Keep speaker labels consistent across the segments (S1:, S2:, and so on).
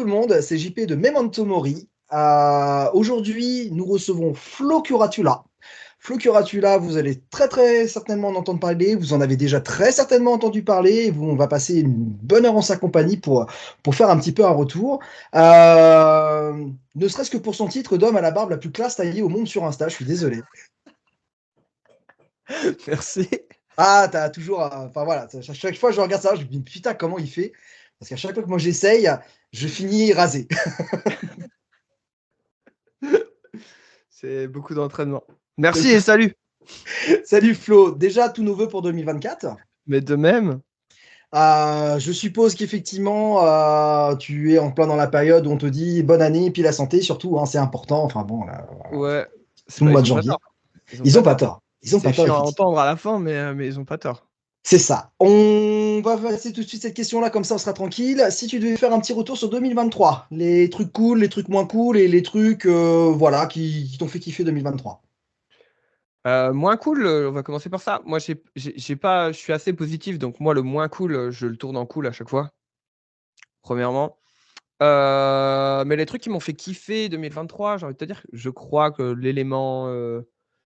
S1: le monde, c'est JP de Memento Mori. Aujourd'hui, nous recevons Flo Curatula. Flo Curatula, vous allez très très certainement en entendre parler, vous en avez déjà très certainement entendu parler, on va passer une bonne heure en sa compagnie pour faire un petit peu un retour. Ne serait-ce que pour son titre d'homme à la barbe la plus classe taillée au monde sur Insta, je suis désolé.
S2: Merci.
S1: Ah, t'as toujours. Enfin voilà, chaque fois que je regarde ça, je me dis putain, comment il fait? Parce qu'à chaque fois que moi j'essaye, je finis rasé.
S2: C'est beaucoup d'entraînement. Merci et salut.
S1: Salut Flo, déjà tous nos voeux pour 2024.
S2: Mais de même,
S1: Je suppose qu'effectivement, tu es en plein dans la période où on te dit bonne année, puis la santé surtout, hein, c'est important. Enfin bon, là,
S2: ouais,
S1: tout le mois
S2: ils
S1: de
S2: ont pas
S1: janvier.
S2: tort. Ils ont
S1: Ils ont
S2: pas
S1: pas
S2: tort.
S1: tort. Ils ont
S2: C'est
S1: pas tort,
S2: chiant à
S1: effectivement.
S2: entendre à la fin, mais ils ont pas tort.
S1: C'est ça. On va passer tout de suite cette question-là, comme ça on sera tranquille. Si tu devais faire un petit retour sur 2023, les trucs cool, les trucs moins cool et les trucs voilà, qui t'ont fait kiffer 2023.
S2: Moins cool, on va commencer par ça. Moi, j'ai pas, je suis assez positif, donc moi, le moins cool, je le tourne en cool à chaque fois, premièrement. Mais les trucs qui m'ont fait kiffer 2023, j'ai envie de te dire, je crois que l'élément,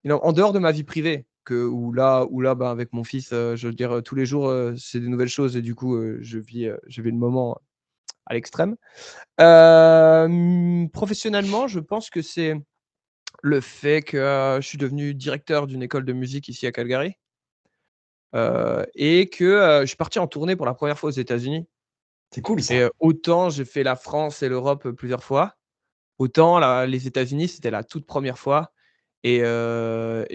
S2: en dehors de ma vie privée, où là, ben, avec mon fils, je veux dire, tous les jours, c'est des nouvelles choses et du coup, je vis le moment à l'extrême. Professionnellement, je pense que c'est le fait que, je suis devenu directeur d'une école de musique ici à Calgary, et que, je suis parti en tournée pour la première fois aux États-Unis
S1: C'est cool
S2: et
S1: ça.
S2: autant j'ai fait la France et l'Europe, plusieurs fois, autant là, les États-Unis, c'était la toute première fois et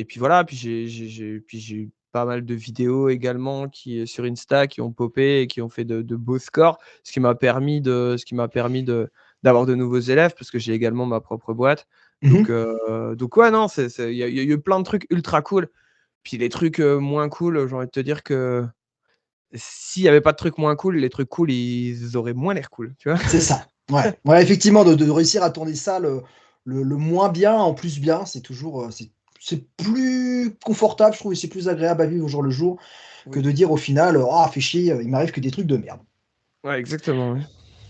S2: puis voilà, puis j'ai eu pas mal de vidéos également sur Insta qui ont popé et qui ont fait de beaux scores, ce qui m'a permis d'avoir de nouveaux élèves parce que j'ai également ma propre boîte.
S1: Mhm.
S2: Donc ouais, non, il y a eu plein de trucs ultra cool. Puis les trucs, moins cool, j'ai envie de te dire que s'il y avait pas de trucs moins cool, les trucs cool, ils auraient moins l'air cool, tu vois?
S1: C'est ça. Ouais. Ouais, effectivement, de réussir à tourner ça le moins bien en plus bien, c'est toujours c'est plus confortable, je trouve, et c'est plus agréable à vivre au jour le jour que
S2: Oui.
S1: de dire au final, ah, fait chier, il m'arrive que des trucs de merde.
S2: Ouais, exactement, oui.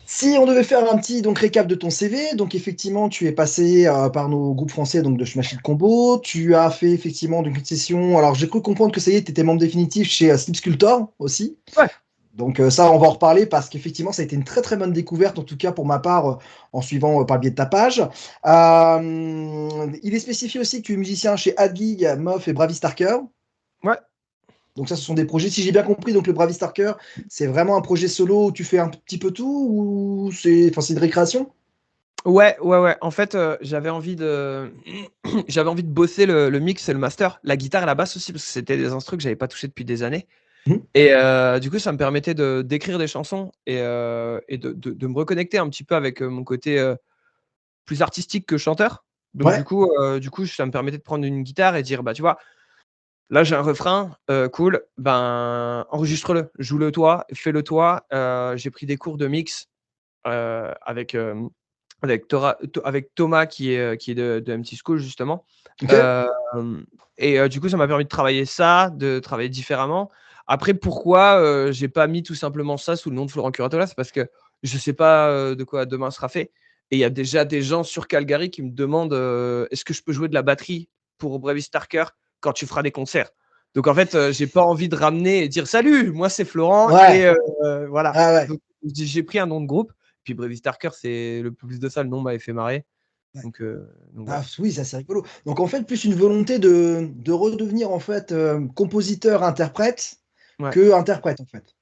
S1: Si on devait faire un petit donc récap de ton CV, donc effectivement tu es passé par nos groupes français donc de Smash Hit Combo, tu as fait effectivement donc une session. Alors j'ai cru comprendre que ça y est, tu étais membre définitif chez Slip Sculptor aussi.
S2: Ouais.
S1: Donc ça, on va en reparler parce qu'effectivement, ça a été une très très bonne découverte, en tout cas pour ma part, en suivant par le biais de ta page. Il est spécifié aussi que tu es musicien chez Adgig, Moff et Bravistarker.
S2: Ouais.
S1: Donc ça, ce sont des projets, si j'ai bien compris, donc le Bravistarker, c'est vraiment un projet solo où tu fais un petit peu tout ou c'est une récréation?
S2: Ouais, ouais, ouais. En fait, j'avais envie de j'avais envie de bosser le mix et le master, la guitare et la basse aussi parce que c'était des instrus que j'avais pas touchés depuis des années
S1: Mhm.
S2: et du coup, ça me permettait d'écrire des chansons et de me reconnecter un petit peu avec, mon côté, plus artistique que chanteur. Donc
S1: Ouais,
S2: du coup, ça me permettait de prendre une guitare et dire: «Bah, tu vois, là, j'ai un refrain, cool, ben, enregistre-le, joue-le toi, fais-le toi». J'ai pris des cours de mix, avec, avec Thomas qui est de MC School justement.
S1: ok.
S2: Hem Du coup, ça m'a permis de travailler ça, de travailler différemment. Après pourquoi, j'ai pas mis tout simplement ça sous le nom de Florent Curatola? C'est parce que je sais pas, de quoi demain sera fait et il y a déjà des gens sur Calgary qui me demandent, «Est-ce que je peux jouer de la batterie pour Bravis Starker quand tu feras des concerts?» Donc en fait, j'ai pas envie de ramener et dire: «Salut, moi c'est Florent»
S1: Ouais,
S2: et voilà.
S1: ah ouais.
S2: Donc j'ai pris un nom de groupe puis Bravis Starker, c'est le plus de ça, le nom m'avait fait marrer.
S1: Ouais.
S2: Donc
S1: Ah
S2: voilà.
S1: oui, ça c'est rigolo. Donc en fait, plus une volonté de redevenir en fait compositeur-interprète
S2: Ouais.
S1: que interprète en fait.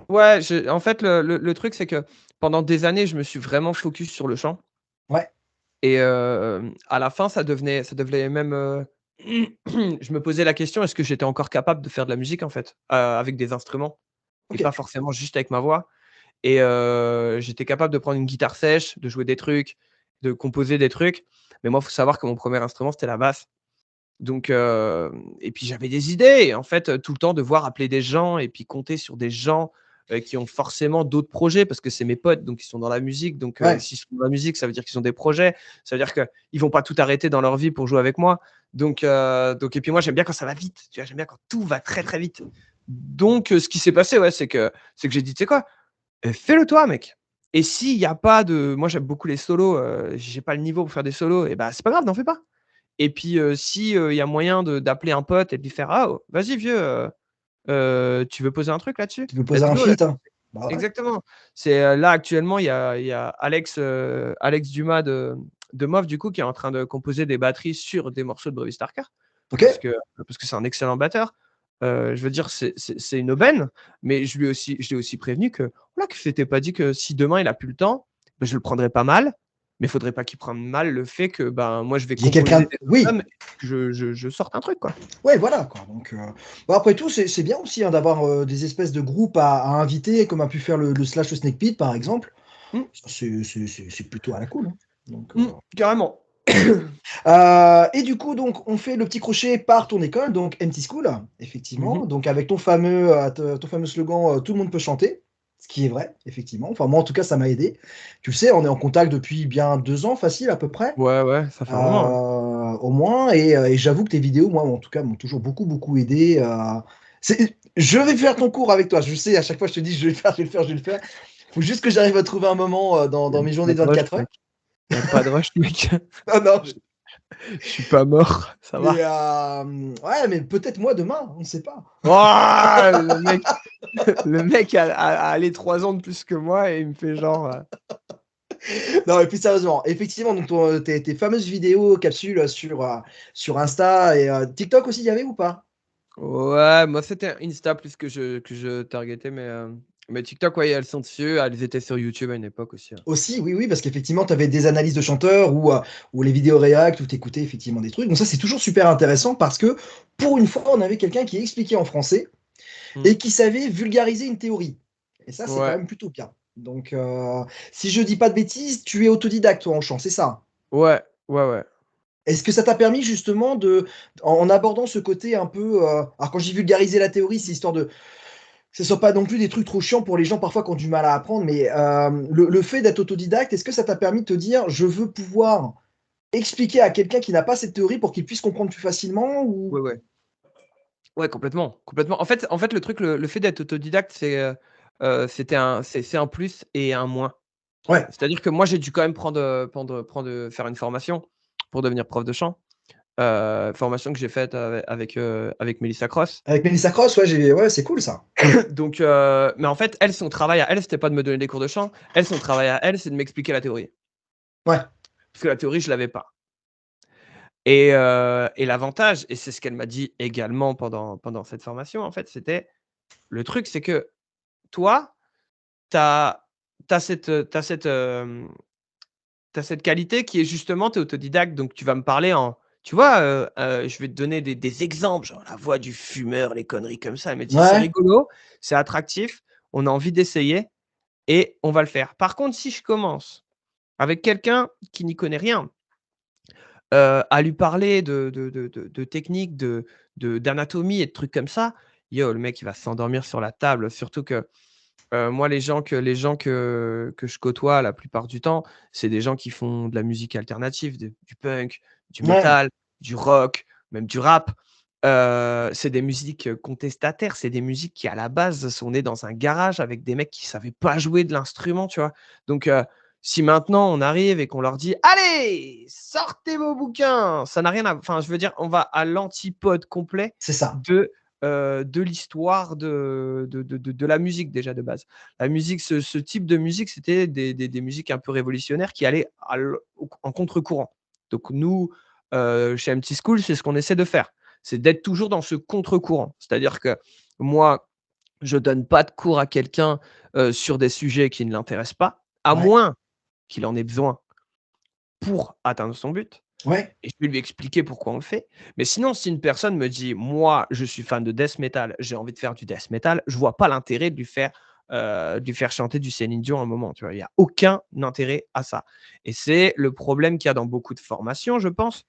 S2: Ouais, en fait, le truc, c'est que pendant des années, je me suis vraiment focus sur le chant
S1: Ouais,
S2: et à la fin, ça devenait même, je me posais la question: «Est-ce que j'étais encore capable de faire de la musique, en fait?» Avec des instruments et
S1: ok.
S2: pas forcément juste avec ma voix et j'étais capable de prendre une guitare sèche, de jouer des trucs, de composer des trucs. Mais moi, il faut savoir que mon premier instrument, c'était la basse. Donc et puis j'avais des idées et en fait, tout le temps devoir appeler des gens et puis compter sur des gens, qui ont forcément d'autres projets parce que c'est mes potes, donc ils sont dans la musique, donc
S1: Ouais,
S2: s'ils sont dans la musique, ça veut dire qu'ils ont des projets. Ça veut dire qu'ils vont pas tout arrêter dans leur vie pour jouer avec moi. Donc et puis moi, j'aime bien quand ça va vite, tu vois? J'aime bien quand tout va très, très vite. Donc ce qui s'est passé, ouais, c'est que j'ai dit: «Tu sais quoi? Fais-le toi mec». Et s'il y a pas de moi j'aime beaucoup les solos, j'ai pas le niveau pour faire des solos et bah, c'est pas grave, n'en fais pas. Et puis, si, il y a moyen d'appeler un pote et de lui faire: «Ah, oh, vas-y vieux, tu veux poser un truc là-dessus?
S1: Tu peux poser
S2: Let's
S1: un
S2: go, let's».
S1: feat, hein. Bah ouais.
S2: Exactement. C'est, là actuellement il y a Alex Dumas de Mof du coup qui est en train de composer des batteries sur des morceaux de Brevis Starker
S1: Ok.
S2: parce que c'est un excellent batteur. Je veux dire c'est une aubaine, mais je l'ai aussi prévenu que voilà, que c'était pas dit que si demain il a plus le temps, bah, je le prendrais pas mal, mais il faudrait pas qu'il prenne mal le fait que, ben, moi je vais
S1: Il y a quelqu'un.
S2: composer des
S1: Oui.
S2: albums et que je sorte un truc quoi.
S1: Ouais, voilà, quoi. Donc, bon, après tout, c'est bien aussi hein, d'avoir des espèces de groupes à inviter, comme a pu faire le Slash le Snake Pit, par exemple.
S2: Mmh,
S1: Ça, c'est plutôt à la cool, hein. Donc,
S2: carrément.
S1: et du coup, donc, on fait le petit crochet par ton école, donc Empty School,
S2: Mmh.
S1: effectivement. Donc, avec ton fameux slogan, tout le monde peut chanter, ce qui est vrai, effectivement. Enfin, moi, en tout cas, ça m'a aidé. Tu le sais, on est en contact depuis bien 2 ans, facile, à peu près.
S2: Ouais, ouais, ça fait un moment, hein.
S1: Au moins et j'avoue que tes vidéos, moi, en tout cas, m'ont toujours beaucoup, beaucoup aidé, je vais faire ton cours avec toi. Je sais, à chaque fois, je te dis: «Je vais le faire, je vais le faire, je vais le faire». Faut juste que j'arrive à trouver un moment, dans
S2: Il y a
S1: mes journées
S2: pas
S1: de
S2: de rush
S1: 24 heures.
S2: mec, il y a pas de rush mec.
S1: Non, non,
S2: Je suis pas mort, ça
S1: mais
S2: va.
S1: ouais, mais peut-être moi demain, on ne sait pas.
S2: Wouah! Le mec a allez 3 ans de plus que moi et il me fait genre,
S1: Non, et puis sérieusement, effectivement, donc tes fameuses vidéos capsules, sur Insta et TikTok aussi, il y avait ou pas?
S2: ouais, moi c'était Insta plus que je targetais mais TikTok, ouais, elles sont dessus, elles étaient sur YouTube à une époque aussi, ouais.
S1: Aussi, oui, oui, parce qu'effectivement, tu avais des analyses de chanteurs ou les vidéos react où tu écoutais effectivement des trucs. Donc ça, c'est toujours super intéressant parce que, pour une fois, on avait quelqu'un qui expliquait en français
S2: Mmh.
S1: et qui savait vulgariser une théorie. Et ça, c'est quand
S2: Ouais,
S1: même plutôt bien. Donc, si je dis pas de bêtises, tu es autodidacte, toi, en chant, c'est ça?
S2: ouais, ouais, ouais.
S1: Est-ce que ça t'a permis justement en abordant ce côté un peu, alors quand je dis vulgariser la théorie, c'est histoire de que ce soit pas non plus des trucs trop chiants pour les gens parfois qui ont du mal à apprendre, mais le fait d'être autodidacte, est-ce que ça t'a permis de te dire: «Je veux pouvoir expliquer à quelqu'un qui n'a pas cette théorie pour qu'il puisse comprendre plus facilement» ou?
S2: Ouais, ouais. Ouais, complètement, complètement. En fait, le fait d'être autodidacte, c'est un plus et un moins.
S1: Ouais,
S2: C'est-à-dire que moi, j'ai dû quand même faire une formation pour devenir prof de chant. Formation que j'ai faite avec Mélissa Cross.
S1: avec Melissa Cross, ouais, c'est cool ça.
S2: Donc, mais en fait, elle, son travail à elle, c'était pas de me donner des cours de chant. Elle, son travail à elle, c'est de m'expliquer la théorie.
S1: Ouais,
S2: Parce que la théorie, je l'avais pas. Et l'avantage, et c'est ce qu'elle m'a dit également pendant cette formation, en fait, c'était le truc, c'est que toi, tu as cette qualité qui est justement, tu es autodidacte, donc tu vas me parler en tu vois, je vais te donner des exemples, genre la voix du fumeur, les conneries comme ça. Elle me dit: «C'est
S1: ouais,
S2: rigolo, c'est attractif, on a envie d'essayer et on va le faire». Par contre, si je commence avec quelqu'un qui n'y connaît rien, à lui parler de techniques, d'anatomie et de trucs comme ça, yo, le mec, il va s'endormir sur la table. Surtout que, moi, les gens que je côtoie la plupart du temps, c'est des gens qui font de la musique alternative, du punk, du
S1: ouais,
S2: métal, du rock, même du rap. C'est des musiques, contestataires, c'est des musiques qui, à la base, sont nées dans un garage avec des mecs qui savaient pas jouer de l'instrument, tu vois? Donc, si maintenant on arrive et qu'on leur dit: «Allez, sortez vos bouquins!» Ça n'a rien à enfin, je veux dire, on va à l'antipode complet
S1: c'est ça.
S2: de l'histoire de la musique déjà de base. La musique, ce type de musique, c'était des musiques un peu révolutionnaires qui allaient en contre-courant. Donc nous, chez MT School, c'est ce qu'on essaie de faire. C'est d'être toujours dans ce contre-courant. C'est-à-dire que moi, je donne pas de cours à quelqu'un, sur des sujets qui ne l'intéressent pas, à
S1: Ouais,
S2: moins qu'il en ait besoin pour atteindre son but.
S1: ouais,
S2: Et je vais lui expliquer pourquoi on le fait. Mais sinon, si une personne me dit: «Moi, je suis fan de death metal, j'ai envie de faire du death metal», je vois pas l'intérêt de lui faire chanter du Céline Dion à un moment, tu vois? Il y a aucun intérêt à ça. Et c'est le problème qu'il y a dans beaucoup de formations, je pense.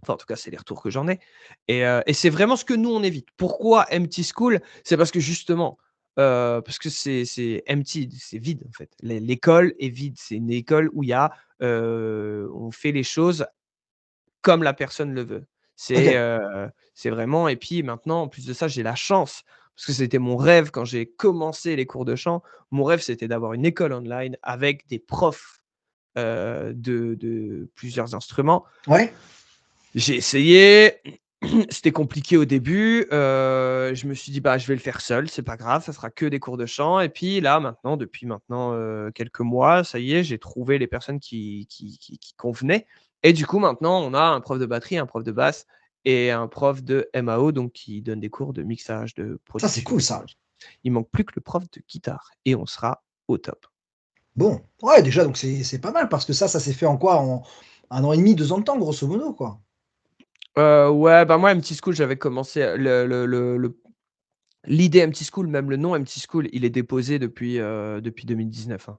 S2: Enfin, en tout cas, c'est les retours que j'en ai. Et c'est vraiment ce que nous, on évite. Pourquoi Empty School? C'est parce que justement, parce que c'est empty, c'est vide, en fait. L'école est vide. C'est une école où il y a, on fait les choses comme la personne le veut. C'est,
S1: OK.
S2: heu, c'est vraiment. Et puis maintenant, en plus de ça, j'ai la chance parce que c'était mon rêve quand j'ai commencé les cours de chant. Mon rêve, c'était d'avoir une école online avec des profs de plusieurs instruments.
S1: Ouais.
S2: J'ai essayé, c'était compliqué au début. Je me suis dit, bah, je vais le faire seul, c'est pas grave, ça sera que des cours de chant. Et puis là, maintenant, depuis maintenant quelques mois, ça y est, j'ai trouvé les personnes qui convenaient. Et du coup, maintenant, on a un prof de batterie, un prof de basse et un prof de MAO, donc qui donne des cours de mixage, de
S1: Ça, c'est
S2: production.
S1: cool, ça.
S2: Il manque plus que le prof de guitare et on sera au top.
S1: Bon, ouais, déjà, donc c'est pas mal parce que ça s'est fait en quoi? En 1 an et demi, 2 ans de temps, grosso modo, quoi.
S2: Ouais, bah moi, MT School, j'avais commencé l'idée MT School, même le nom MT School, il est déposé depuis 2019, hein.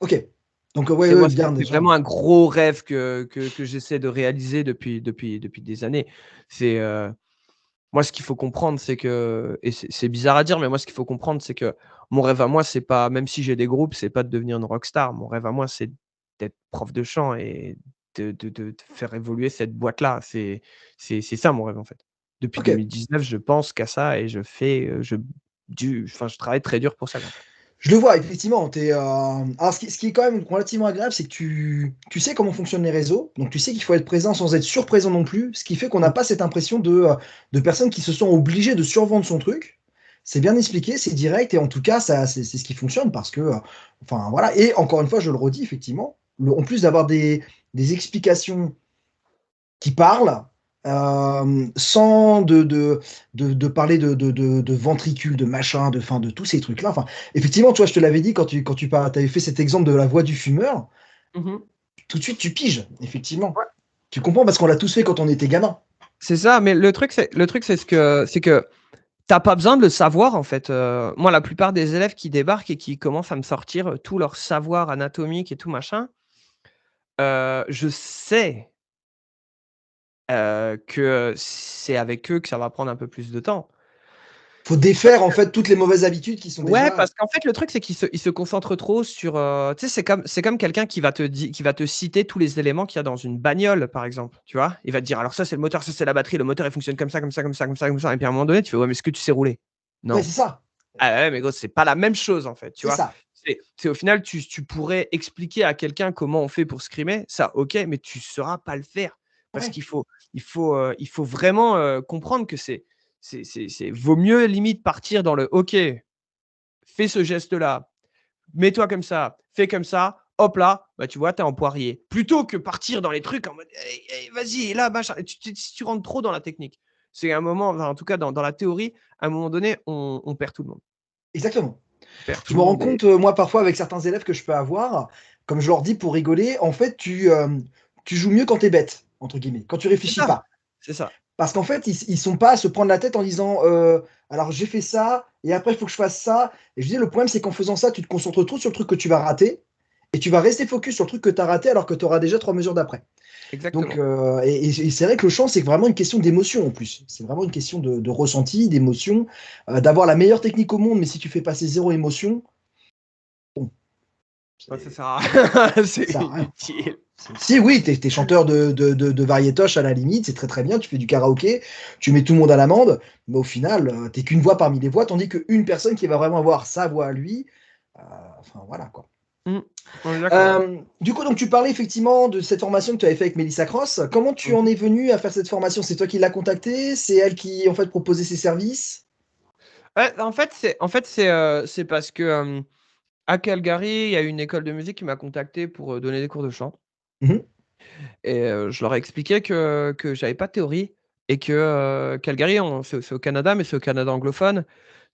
S1: OK. Donc, ouais,
S2: C'est
S1: ouais,
S2: moi,
S1: bien
S2: c'est
S1: déjà.
S2: vraiment un gros rêve que j'essaie de réaliser depuis des années. C'est, moi, ce qu'il faut comprendre, c'est que et c'est bizarre à dire, mais moi, ce qu'il faut comprendre, c'est que mon rêve à moi, c'est pas même si j'ai des groupes, c'est pas de devenir une rockstar. Mon rêve à moi, c'est d'être prof de chant et de faire évoluer cette boîte-là. C'est ça mon rêve, en fait. Depuis
S1: OK.
S2: 2019, je pense qu'à ça et je fais, je travaille très dur pour ça, quoi.
S1: Je le vois, effectivement, tu alors ce qui est quand même relativement agréable, c'est que tu sais comment fonctionnent les réseaux, donc tu sais qu'il faut être présent sans être surprésent non plus, ce qui fait qu'on n'a
S2: Mmh.
S1: pas cette impression de personnes qui se sont obligées de survendre son truc. C'est bien expliqué, c'est direct et en tout cas, ça c'est ce qui fonctionne parce que, enfin voilà et encore une fois, je le redis effectivement, en plus d'avoir des explications qui parlent, sans de parler de ventricules, de machin, de tous ces trucs-là. Enfin, effectivement, tu vois, je te l'avais dit quand tu avais fait cet exemple de la voix du fumeur,
S2: Mmh.
S1: tout de suite tu piges, effectivement. Tu comprends parce qu'on l'a tous fait quand on était gamin.
S2: C'est ça, mais le truc, c'est que t'as pas besoin de le savoir, en fait. Moi, la plupart des élèves qui débarquent et qui commencent à me sortir, tout leur savoir anatomique et tout machin, je sais, que c'est avec eux que ça va prendre un peu plus de temps.
S1: Faut défaire en fait toutes les mauvaises habitudes qui sont
S2: Ouais,
S1: déjà
S2: parce qu'en fait, le truc, c'est qu'ils se concentrent trop sur, tu sais, c'est comme quelqu'un qui va te citer tous les éléments qu'il y a dans une bagnole, par exemple, tu vois? Il va te dire: «Alors ça, c'est le moteur, ça, c'est la batterie, le moteur, il fonctionne comme ça, comme ça, comme ça, comme ça, comme ça» et puis à un moment donné, tu fais: «Ouais, mais est-ce que tu sais rouler?»
S1: ouais,
S2: «Non».
S1: c'est ça,
S2: Ah ouais, mais gros, c'est pas la même chose, en fait, tu
S1: c'est
S2: vois?
S1: ça.
S2: C'est au final, tu pourrais expliquer à quelqu'un comment on fait pour scrimer, ça, OK, mais tu sauras pas le faire parce
S1: Ouais,
S2: qu'il faut vraiment, comprendre que c'est vaut mieux limite partir dans le: «OK, fais ce geste-là, mets-toi comme ça, fais comme ça, hop là, bah, tu vois, tu es en poirier». Plutôt que partir dans les trucs en mode: «Hey, hey, vas-y, là, machin» et si tu rentres trop dans la technique, c'est un moment, enfin, en tout cas dans la théorie, à un moment donné, on perd tout le monde.
S1: exactement.
S2: On perd tout
S1: Je
S2: le
S1: me rends
S2: monde et
S1: compte, moi, parfois, avec certains élèves que je peux avoir, comme je leur dis pour rigoler, en fait, tu joues mieux quand tu es «bête», entre guillemets, quand tu
S2: c'est
S1: réfléchis
S2: ça,
S1: pas.
S2: c'est ça.
S1: Parce qu'en fait, ils sont pas à se prendre la tête en disant, «Alors j'ai fait ça et après il faut que je fasse ça» et je dis: «Le problème, c'est qu'en faisant ça, tu te concentres trop sur le truc que tu vas rater et tu vas rester focus sur le truc que tu as raté alors que tu auras déjà 3 mesures d'après». Donc
S2: Exactement.
S1: et c'est vrai que le chant, c'est vraiment une question d'émotion en plus. C'est vraiment une question de ressenti, d'émotion, d'avoir la meilleure technique au monde, mais si tu fais passer 0 émotion, bon,
S2: Ouais, ça
S1: c'est
S2: sert à rien, c'est
S1: ça sert à rien.
S2: inutile.
S1: Si oui, tu es chanteur de variétoche à la limite, c'est très, très bien, tu fais du karaoké, tu mets tout le monde à l'amende, mais au final, tu es qu'une voix parmi les voix, tandis qu'une personne qui va vraiment avoir sa voix à lui, heu, enfin voilà quoi.
S2: Mmh, on est d'accord, ouais.
S1: Du coup, donc tu parlais effectivement de cette formation que tu avais fait avec Mélissa Cross. Comment tu
S2: Mmh.
S1: en es venu à faire cette formation? C'est toi qui l'as contactée? C'est elle qui, en fait, proposait ses services?
S2: Ouais, en fait, c'est parce que, à Calgary, il y a une école de musique qui m'a contacté pour, donner des cours de chant
S1: Mmh mh.
S2: et je leur ai expliqué que j'avais pas de théorie et que, Calgary, c'est au Canada, mais c'est au Canada anglophone.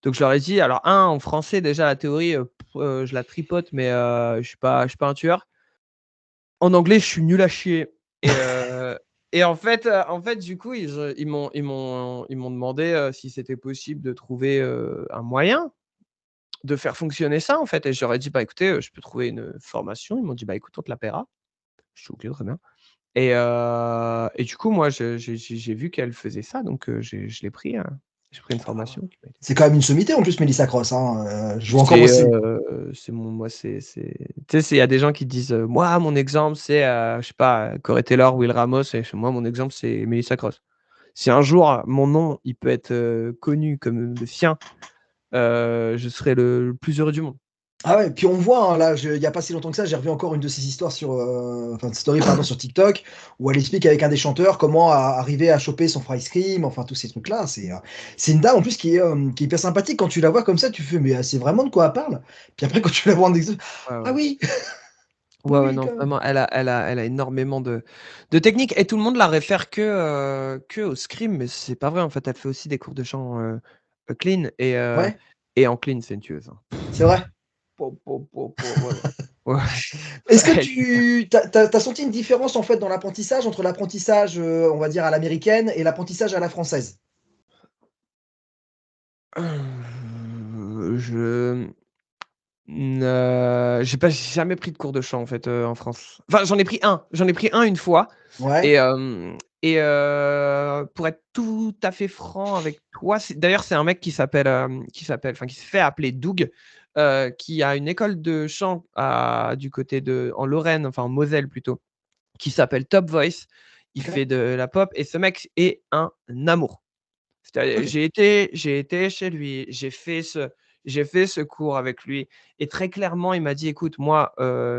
S2: Donc je leur ai dit alors en français déjà la théorie, je la tripote mais, je suis pas un tueur. En anglais, je suis nul à chier et en fait, du coup, ils m'ont demandé, si c'était possible de trouver, un moyen de faire fonctionner ça, en fait et je leur ai dit: «Bah, écoutez, je peux trouver une formation». Ils m'ont dit: «Bah, écoute, on te la paiera». Je suis: «OK, très bien» et du coup, moi, j'ai vu qu'elle faisait ça donc je l'ai pris, j'ai pris une
S1: Bah,
S2: formation qui m'a été
S1: c'est quand même une sommité en plus Mélissa Cross, hein, je vois encore moi
S2: c'est,
S1: c'est
S2: moi, tu sais, il y a des gens qui disent, «Moi, mon exemple, c'est, je sais pas, Corey Taylor, Will Ramos» et moi, mon exemple, c'est Melissa Cross. Si un jour, mon nom, il peut être, connu comme le sien, je serais le plus heureux du monde.
S1: Ah ouais, puis on voit, hein, là, il n'y a pas si longtemps que ça, j'ai revu encore une de ces histoires sur, enfin, de story, pardon, sur TikTok, où elle explique avec un des chanteurs comment arriver à choper son fry cream, enfin, tous ces trucs-là. C'est une dame, en plus, qui est hyper sympathique. Quand tu la vois comme ça, tu fais, mais c'est vraiment de quoi elle parle? Puis après, quand tu la vois en exo,
S2: Ouais,
S1: ah
S2: ouais.
S1: oui, oui,
S2: Ouais, ouais,
S1: oui,
S2: non,
S1: quand même.
S2: vraiment, elle a énormément de techniques et tout le monde la réfère que au scream, mais c'est pas vrai en fait. Elle fait aussi des cours de chant clean
S1: Ouais,
S2: et en clean, c'est une tueuse, hein.
S1: c'est vrai.
S2: Ouais, ouais. Ouais,
S1: Est-ce que
S2: elle est-
S1: t'as senti une différence, en fait, dans l'apprentissage, entre l'apprentissage, on va dire, à l'américaine et l'apprentissage à la française?
S2: Je j'ai jamais pris de cours de chant en fait en France. Enfin, j'en ai pris un une fois. Et
S1: Ouais,
S2: hem pour être tout à fait franc avec toi, c'est un mec qui se fait appeler Doug, qui a une école de chant du côté en Lorraine, enfin en Moselle plutôt, qui s'appelle Top Voice. Il
S1: OK,
S2: fait de la pop et ce mec est un amour. C'est-à-dire
S1: OK.
S2: j'ai été chez lui, j'ai fait ce cours avec lui et très clairement, il m'a dit: «Écoute, moi»,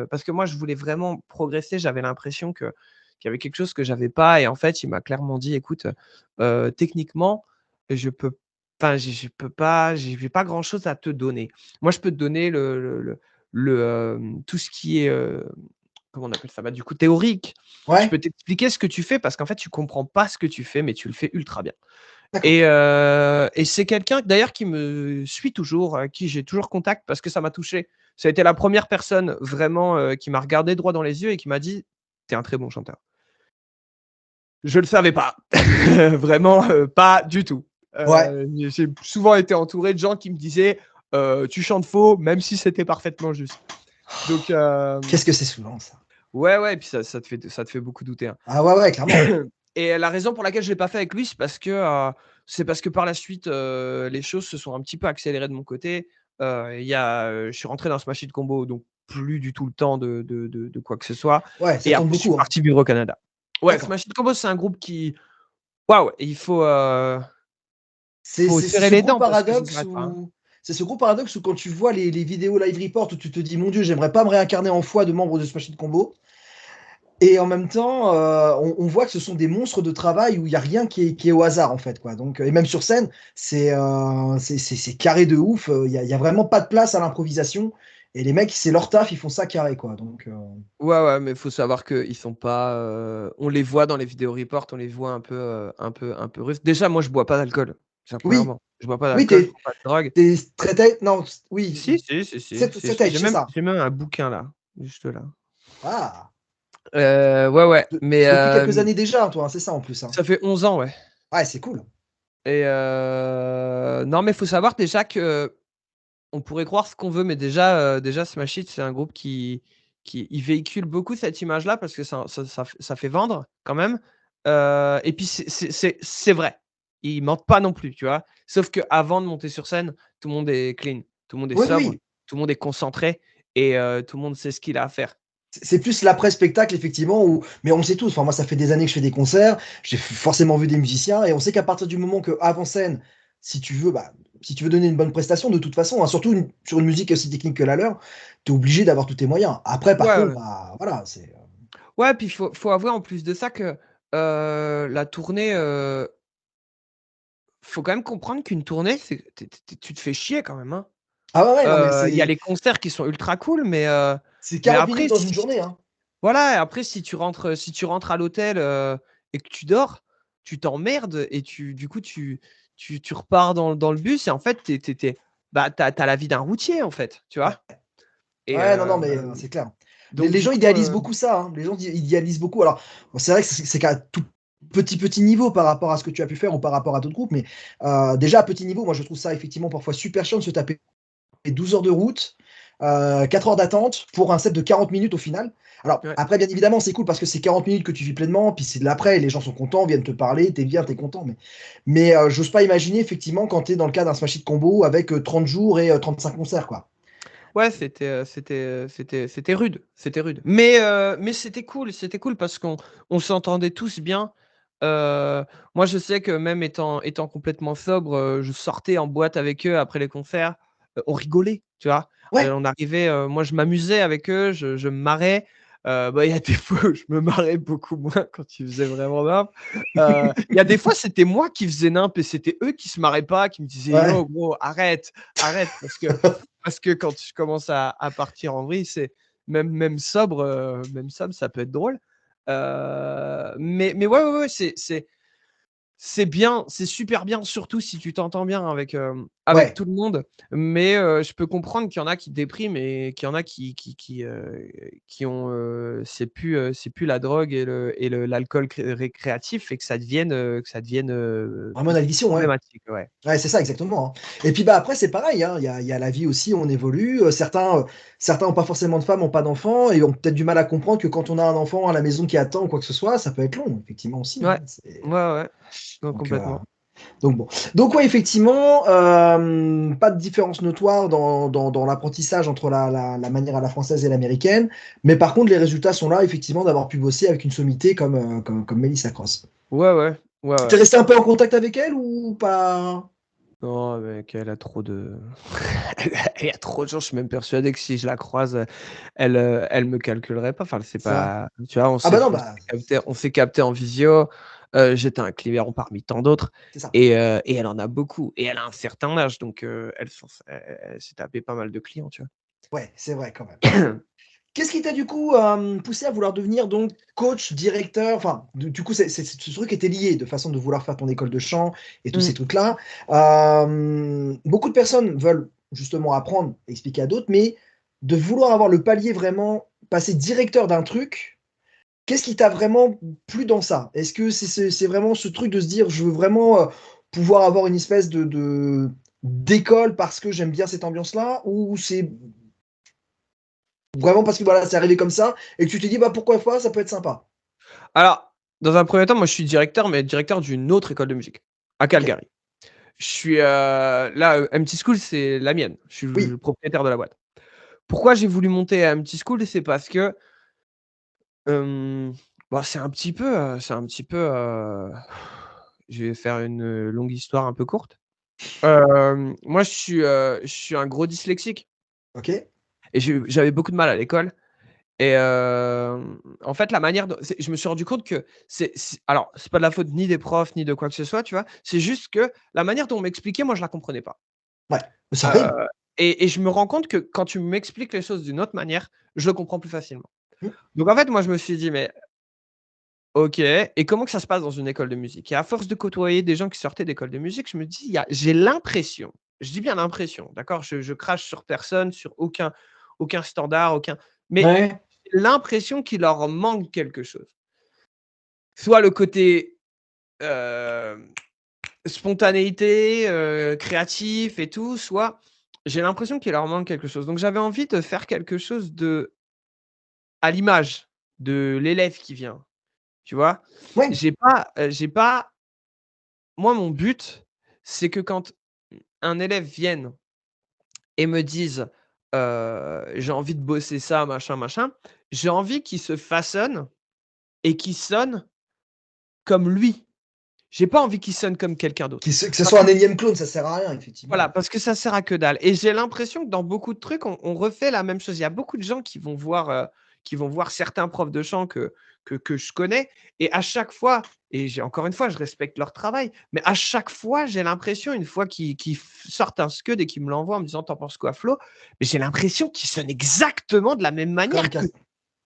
S2: parce que moi, je voulais vraiment progresser, j'avais l'impression qu'il y avait quelque chose que j'avais pas et en fait, il m'a clairement dit: «Écoute, techniquement, je peux enfin, je peux pas, j'ai pas grand-chose à te donner. Moi, je peux te donner tout ce qui est, comment on appelle ça? Bah, du coup, théorique. Je
S1: Ouais,
S2: peux t'expliquer ce que tu fais parce qu'en fait, tu comprends pas ce que tu fais, mais tu le fais ultra bien».
S1: d'accord.
S2: Et c'est quelqu'un d'ailleurs qui me suit toujours, avec qui j'ai toujours contact parce que ça m'a touché. Ça a été la première personne vraiment, qui m'a regardé droit dans les yeux et qui m'a dit: «Tu es un très bon chanteur». Je le savais pas. Vraiment, pas du tout.
S1: Ouais.
S2: J'ai souvent été entouré de gens qui me disaient: «Tu chantes faux», même si c'était parfaitement juste. Donc
S1: Qu'est-ce que c'est saoulant ça.
S2: ouais, ouais, et puis ça te fait beaucoup douter, hein.
S1: Ah ouais, ouais, clairement.
S2: Et la raison pour laquelle je l'ai pas fait avec lui, c'est parce que par la suite, les choses se sont un petit peu accélérées de mon côté. Je suis rentré dans ce Machine Combo, donc plus du tout le temps de quoi que ce soit
S1: Ouais, ça
S2: et
S1: tourne
S2: après je suis
S1: beaucoup, hein.
S2: parti vivre au Canada. Ouais,
S1: D'accord.
S2: Smashing Combo, c'est un groupe qui waouh, il
S1: C'est
S2: faut
S1: c'est
S2: serrer
S1: ce
S2: les
S1: gros
S2: dents parce que ça
S1: paradoxe
S2: s'arrête pas, hein.
S1: où c'est ce gros paradoxe où quand tu vois les vidéos live report où tu te dis: «Mon Dieu, j'aimerais pas me réincarner en foi de membre de Smashing Combo» et en même temps, on voit que ce sont des monstres de travail où il y a rien qui est au hasard, en fait, quoi. Donc et même sur scène, c'est carré de ouf, il y a vraiment pas de place à l'improvisation et les mecs, c'est leur taf, ils font ça carré, quoi. Donc
S2: Ouais, ouais, mais faut savoir qu'ils sont pas, on les voit dans les vidéos report, on les voit un peu russes. Déjà, moi, je bois pas d'alcool, ça
S1: oui,
S2: premièrement. Je bois pas
S1: oui,
S2: d'alcool,
S1: tu
S2: je prends pas de drogue.
S1: es straight non, oui,
S2: Si, si, si, si, si,
S1: straight edge,
S2: j'ai
S1: c'est
S2: même
S1: ça?
S2: j'ai même un bouquin là, juste là.
S1: Ah!
S2: Ouais, ouais, mais
S1: Depuis quelques années déjà, toi, hein, c'est ça en plus, hein?
S2: ça fait 11 ans, ouais.
S1: Ouais, c'est cool.
S2: Et non, mais faut savoir déjà que on pourrait croire ce qu'on veut, mais déjà Smash Hit, c'est un groupe qui il véhicule beaucoup cette image-là parce que ça fait vendre quand même, et puis c'est vrai. Ils mentent pas non plus, tu vois? Sauf qu'avant de monter sur scène, tout le monde est clean, tout le monde est
S1: Oui,
S2: sobre,
S1: oui,
S2: tout le monde est concentré et tout le monde sait ce qu'il a à faire.
S1: c'est plus l'après-spectacle effectivement où mais on le sait tous, enfin moi ça fait des années que je fais des concerts, j'ai forcément vu des musiciens et on sait qu'à partir du moment qu'avant scène, si tu veux, bah, si tu veux donner une bonne prestation de toute façon, hein, surtout sur une musique aussi technique que la leur, tu es obligé d'avoir tous tes moyens. Après par
S2: Ouais,
S1: contre,
S2: ouais.
S1: bah, voilà, c'est,
S2: Ouais, puis faut avouer en plus de ça que, la tournée, faut quand même comprendre qu'une tournée, c'est tu te fais chier quand même, hein.
S1: ah ouais, ouais, non mais
S2: Il y a
S1: c'est
S2: les concerts qui sont ultra cool,
S1: c'est
S2: mais
S1: 40 minutes
S2: après
S1: dans une journée, hein.
S2: voilà, et après si tu rentres à l'hôtel, et que tu dors, tu t'emmerdes et du coup tu repars dans le bus et en fait bah, tu as la vie d'un routier en fait, tu
S1: Ouais.
S2: vois? Et
S1: Ouais, non, non, mais c'est clair. Les
S2: donc
S1: les
S2: du
S1: gens
S2: coup,
S1: idéalisent beaucoup ça, hein. Les gens idéalisent beaucoup. Alors, bon, c'est vrai que c'est qu'à tout petit niveau par rapport à ce que tu as pu faire ou par rapport à d'autres groupes, mais déjà à petit niveau, moi je trouve ça effectivement parfois super chiant de se taper 12 heures de route, 4 heures d'attente pour un set de 40 minutes au final. Alors
S2: ouais.
S1: après bien évidemment, c'est cool parce que c'est 40 minutes que tu vis pleinement, puis c'est de l'après, les gens sont contents, viennent te parler, tu es bien, tu es content, mais j'ose pas imaginer effectivement quand tu es dans le cas d'un Smash Hit Combo avec, 30 jours et 35 concerts, quoi.
S2: Ouais, c'était rude, c'était rude. Mais c'était cool parce qu'on s'entendait tous bien. Moi, je sais que même étant complètement sobre, je sortais en boîte avec eux après les concerts, on rigolait, tu vois?
S1: Ouais.
S2: On arrivait, moi, je m'amusais avec eux, je me marrais. Bah, il y a des fois où je me marrais beaucoup moins quand ils faisaient vraiment nimp. Il y a des fois, c'était moi qui faisais nimp et c'était eux qui se marraient pas, qui me disaient:
S1: Ouais.
S2: «Yo, gros, arrête, arrête», parce que quand je commence à partir en vrille, c'est même sobre, ça peut être drôle. Mais ouais, ouais, ouais, c'est bien, c'est super bien, surtout si tu t'entends bien avec
S1: Ouais.
S2: tout le monde. Mais je peux comprendre qu'il y en a qui dépriment et qu'il y en a qui ont, c'est plus la drogue et l'alcool récréatif et que ça devienne
S1: Vraiment une
S2: plus
S1: addiction, ouais.
S2: problématique, ouais.
S1: Ouais, c'est ça, exactement, hein. Et puis, bah, après, c'est pareil, hein, il y a la vie aussi, on évolue. Certains ont pas forcément de femmes, ont pas d'enfants et ont peut-être du mal à comprendre que quand on a un enfant à la maison qui attend ou quoi que ce soit, ça peut être long, effectivement aussi, hein.
S2: Ouais, ouais, ouais, non,
S1: Donc,
S2: complètement.
S1: donc bon. Donc ouais, effectivement, pas de différence notoire dans l'apprentissage entre la manière à la française et l'américaine. Mais par contre, les résultats sont là, effectivement, d'avoir pu bosser avec une sommité comme Melissa Cross.
S2: Ouais, ouais, ouais,
S1: Tu es
S2: ouais.
S1: resté un peu en contact avec elle ou pas?
S2: Non, mec, elle a trop de il y a trop de gens, je suis même persuadé que si je la croise, elle me calculerait pas. Enfin, c'est
S1: C'est vrai?
S2: pas tu vois,
S1: Ah bah non, bah,
S2: on s'est capté en visio, j'étais un client parmi tant d'autres
S1: c'est ça.
S2: et elle en a beaucoup et elle a un certain âge donc elle s'est tapé pas mal de clients, tu
S1: Ouais, c'est vrai quand même.
S2: vois?
S1: Qu'est-ce qui t'a du coup, poussé à vouloir devenir donc coach, directeur? Enfin, du coup, ce truc était lié de façon de vouloir faire ton école de chant et tous ces
S2: Mmh.
S1: trucs-là. Beaucoup de personnes veulent justement apprendre, expliquer à d'autres, mais de vouloir avoir le palier vraiment, passer directeur d'un truc, qu'est-ce qui t'a vraiment plu dans ça? Est-ce que c'est vraiment ce truc de se dire: «Je veux vraiment, pouvoir avoir une espèce de d'école parce que j'aime bien cette ambiance-là» ou c'est vraiment parce que voilà, c'est arrivé comme ça et que tu t'es dit: «Bah, pourquoi pas, ça peut être sympa».
S2: Alors, dans un premier temps, moi, je suis directeur, mais directeur d'une autre école de musique, à
S1: OK.
S2: Calgary. Je suis, là, MT School, c'est la mienne. Je suis le
S1: Oui.
S2: propriétaire de la boîte. Pourquoi j'ai voulu monter MT School? C'est parce que, hem, bah, je vais faire une, longue histoire un peu courte. Moi, je suis un gros dyslexique
S1: OK.
S2: et j'avais beaucoup de mal à l'école et en fait, la manière dont je me suis rendu compte que alors, c'est pas de la faute ni des profs, ni de quoi que ce soit, tu vois? C'est juste que la manière dont on m'expliquait, moi, je la comprenais pas.
S1: Ouais. Ça arrive.
S2: Heu et je me rends compte que quand tu m'expliques les choses d'une autre manière, je le comprends plus facilement.
S1: Mmh.
S2: Donc en fait, moi, je me suis dit: «Mais OK, et comment que ça se passe dans une école de musique?» Et à force de côtoyer des gens qui sortaient d'écoles de musique, je me dis: «J'ai l'impression», je dis bien l'impression, d'accord? Je crache sur personne, sur aucun standard, mais
S1: Ouais.
S2: j'ai l'impression qu'il leur manque quelque chose. Soit le côté, hem, spontanéité, créatif et tout, soit j'ai l'impression qu'il leur manque quelque chose. Donc j'avais envie de faire quelque chose à l'image de l'élève qui vient, tu vois?
S1: Ouais.
S2: J'ai pas moi, mon but, c'est que quand un élève vienne et me dise, «J'ai envie de bosser ça, machin, machin», j'ai envie qu'il se façonne et qu'il sonne comme lui. J'ai pas envie qu'il sonne comme quelqu'un d'autre.
S1: Que ce
S2: Parce
S1: soit
S2: que
S1: un énième clone, ça sert à rien,
S2: voilà,
S1: effectivement.
S2: parce que ça sert à que dalle et j'ai l'impression que dans beaucoup de trucs, on refait la même chose. Il y a beaucoup de gens qui vont voir certains profs de chant que je connais et à chaque fois et j'ai encore une fois, je respecte leur travail, mais à chaque fois, j'ai l'impression, une fois qu'ils sortent un scud et qu'ils me l'envoient en me disant: «Tu en penses quoi, Flo?» Mais j'ai l'impression qu'ils sonnent exactement de la même
S1: Comme
S2: manière que
S1: Cas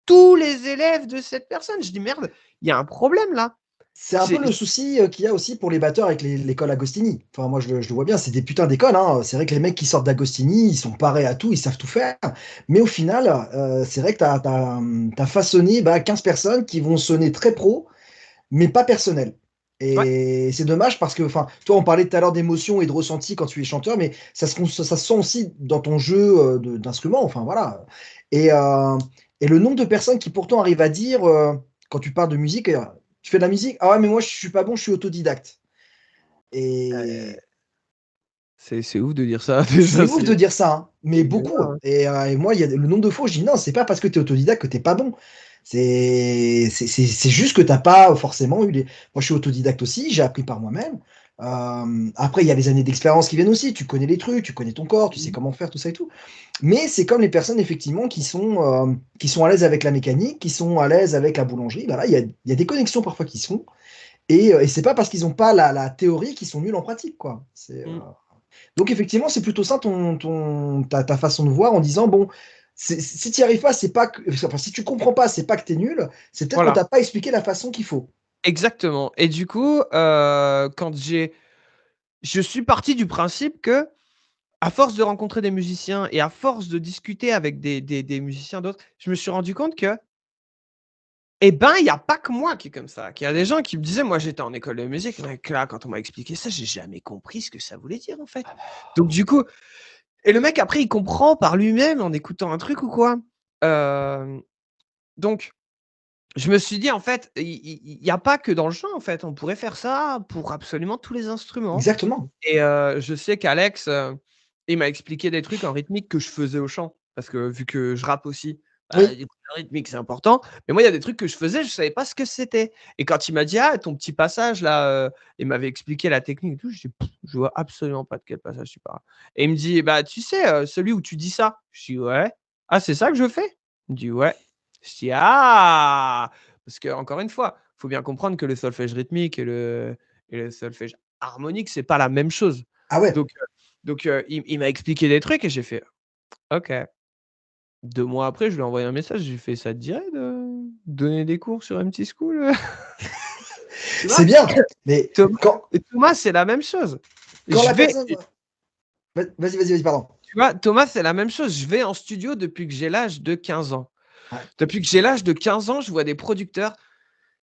S2: tous les élèves de cette personne. Je dis: «Merde, il y a un problème là».
S1: c'est un peu
S2: C'est
S1: le souci, qu'il y a aussi pour les batteurs avec l'école Agostini. Enfin, moi, je le vois bien, c'est des putains d'écoles, hein. C'est vrai que les mecs qui sortent d'Agostini, ils sont parés à tout, ils savent tout faire. Mais au final, c'est vrai que tu as façonné, bah, 15 personnes qui vont sonner très pro, mais pas personnel.
S2: ouais.
S1: Et c'est dommage parce que, enfin, toi, on parlait tout à l'heure d'émotion et de ressenti quand tu es chanteur, mais ça se sent aussi dans ton jeu d'instrument, enfin voilà. Et, euh, et le nombre de personnes qui pourtant arrivent à dire, quand tu parles de musique, tu fais de la musique, ah ouais, mais moi je suis pas bon, je suis autodidacte. Et
S2: C'est ouf de dire ça
S1: c'est
S2: déjà,
S1: ouf de dire ça, hein, mais
S2: c'est
S1: beaucoup,
S2: bizarre,
S1: hein.
S2: hein.
S1: Et moi, il y a le nombre de fois où je dis non, c'est pas parce que tu es autodidacte que tu pas bon. C'est juste que tu as pas forcément eu les moi, je suis autodidacte aussi, j'ai appris par moi-même. Après, il y a les années d'expérience qui viennent aussi. Tu connais les trucs, tu connais ton corps, tu sais
S2: Mmh.
S1: comment faire, tout ça et tout. Mais c'est comme les personnes effectivement qui sont à l'aise avec la mécanique, qui sont à l'aise avec la boulangerie. Bah, là, il y a des connexions parfois qui se font et c'est pas parce qu'ils ont pas la théorie qu'ils sont nuls en pratique, quoi.
S2: Mmh.
S1: Donc effectivement, c'est plutôt ça ta façon de voir en disant: «Bon, si tu y arrives pas, c'est pas que enfin, si tu comprends pas, c'est pas que tu es nul, c'est peut-être qu'on
S2: Voilà,
S1: t'a pas expliqué la façon qu'il faut».
S2: exactement et du coup, je suis parti du principe que à force de rencontrer des musiciens et à force de discuter avec des musiciens d'autres, je me suis rendu compte que, eh ben, il y a pas que moi qui est comme ça, qu'il y a des gens qui me disaient moi j'étais en école de musique, mais que là, quand on m'a expliqué ça, j'ai jamais compris ce que ça voulait dire, en fait. Donc du coup et le mec après il comprend par lui-même en écoutant un truc ou quoi. Hem, donc je me suis dit en fait, il y a pas que dans le chant, en fait, on pourrait faire ça pour absolument tous les instruments
S1: Exactement.
S2: et je sais qu'Alex, il m'a expliqué des trucs en rythmique que je faisais au chant parce que vu que je rappe aussi, bah,
S1: Oui.
S2: du coup, la rythmique, c'est important. Mais moi, il y a des trucs que je faisais, je savais pas ce que c'était et quand il m'a dit: «Ah, ton petit passage là», il m'avait expliqué la technique et tout, je dis: «Je vois absolument pas de quel passage tu parles» et il me dit: «Bah, tu sais, celui où tu dis ça?» Je dis: «Ouais». «Ah, c'est ça que je fais?» Il me dit: «Ouais». Je dis: «Ah!» parce qu'encore une fois, il faut bien comprendre que le solfège rythmique et le solfège harmonique, c'est pas la même chose.
S1: Ah ouais.
S2: Donc il m'a expliqué des trucs et j'ai fait: «OK». 2 mois après, je lui ai envoyé un message, j'ai fait: «Ça te dirait de donner des cours sur MT School?» Tu
S1: C'est
S2: vois?
S1: bien, mais
S2: Thomas Thomas, c'est la même chose.
S1: quand
S2: Je
S1: la
S2: vais
S1: personne vas-y, pardon.
S2: Tu vois? Thomas, c'est la même chose. Je vais en studio depuis que j'ai l'âge de 15 ans.
S1: Ouais.
S2: Depuis que j'ai l'âge de 15 ans, je vois des producteurs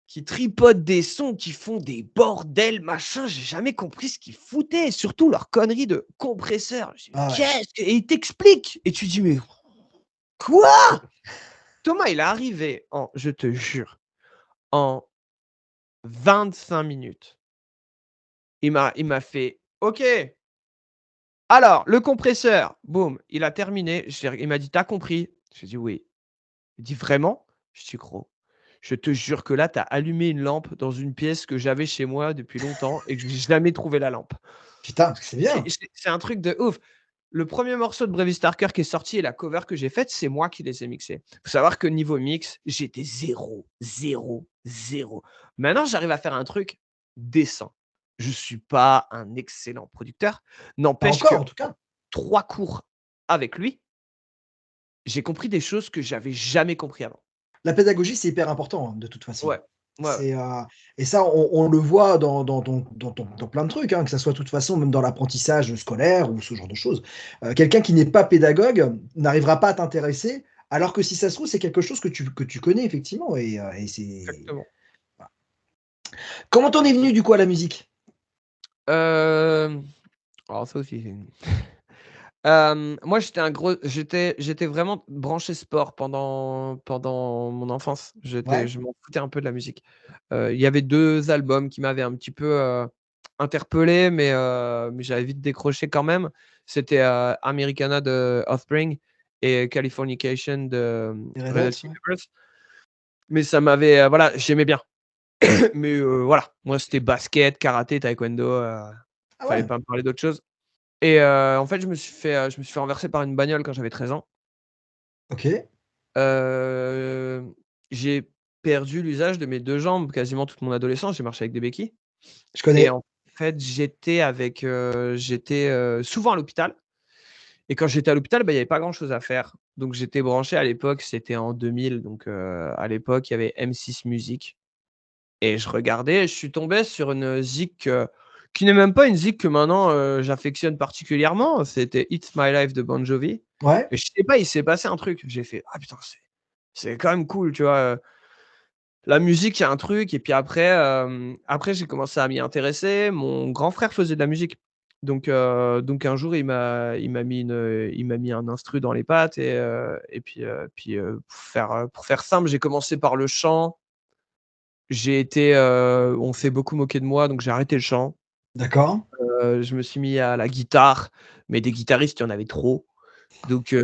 S2: qui tripotent des sons, qui font des bordels, machin, j'ai jamais compris ce qu'ils foutaient et surtout leurs conneries de compresseurs. Je dis: «Mais
S1: Ah ouais.
S2: qu'est-ce que» et ils t'expliquent et tu dis: «Mais quoi?» Thomas, il est arrivé en je te jure, en 25 minutes. Il m'a fait: «OK, alors le compresseur», boum, il a terminé. Il m'a dit: «Tu as compris?» J'ai dit: «Oui». Il dit: «Vraiment?» Je dis: «Gros, je te jure que là, tu as allumé une lampe dans une pièce que j'avais chez moi depuis longtemps et que j'ai jamais trouvé la lampe».
S1: Putain, c'est bien.
S2: C'est un truc de ouf. Le premier morceau de Bravey Starker qui est sorti et la cover que j'ai faite, c'est moi qui les ai mixés. Faut savoir que niveau mix, j'étais zéro, zéro, zéro. Maintenant, j'arrive à faire un truc décent. Je suis pas un excellent producteur,
S1: Pas
S2: n'empêche
S1: encore
S2: que
S1: en tout
S2: en
S1: cas.
S2: 3 cours avec lui, j'ai compris des choses que j'avais jamais compris avant.
S1: La pédagogie, c'est hyper important, hein, de toute façon.
S2: Ouais, ouais, ouais.
S1: C'est, et ça, on le voit dans plein de trucs, hein, que ça soit de toute façon même dans l'apprentissage scolaire ou ce genre de choses. Quelqu'un qui n'est pas pédagogue n'arrivera pas à t'intéresser, alors que si ça se trouve, c'est quelque chose que tu connais effectivement et c'est
S2: Exactement.
S1: voilà. Comment t'en es venu du coup à la musique?
S2: Hem, alors ça aussi, c'est une moi, j'étais vraiment branché sport pendant mon enfance.
S1: Ouais,
S2: Je m'en foutais un peu de la musique. Il y avait 2 albums qui m'avaient un petit peu, interpellé, mais j'avais vite décroché quand même. C'était, Americana de Offspring et Californication de,
S1: les Red
S2: Red Hot
S1: Hot,
S2: Chili
S1: ouais.
S2: Peppers. Mais ça m'avait, voilà, j'aimais bien. Mais, voilà, moi, c'était basket, karaté, taekwondo,
S1: Ah
S2: fallait
S1: ouais,
S2: pas me parler d'autre chose. Et en fait, je me suis fait renverser par une bagnole quand j'avais 13 ans.
S1: OK,
S2: Hem, j'ai perdu l'usage de mes 2 jambes quasiment toute mon adolescence, j'ai marché avec des béquilles
S1: je
S2: et
S1: connais.
S2: en fait, j'étais, souvent à l'hôpital et quand j'étais à l'hôpital, bah, il y avait pas grand chose à faire. Donc j'étais branché à l'époque, c'était en 2000 donc à l'époque, il y avait M6 Musique et je regardais et je suis tombé sur une zik, qui n'est même pas une zik que maintenant, j'affectionne particulièrement. C'était It's My Life de Bon Jovi
S1: Ouais,
S2: et je sais pas, il s'est passé un truc. J'ai fait: «Ah putain, c'est quand même cool», tu vois? La musique, il y a un truc et puis après, après j'ai commencé à m'y intéresser. Mon grand frère faisait de la musique. Donc un jour, il m'a mis un instru dans les pattes et puis, pour faire simple, j'ai commencé par le chant. On s'est beaucoup moqué de moi, donc j'ai arrêté le chant.
S1: d'accord.
S2: Je me suis mis à la guitare, mais des guitaristes, il y en avait trop. Donc,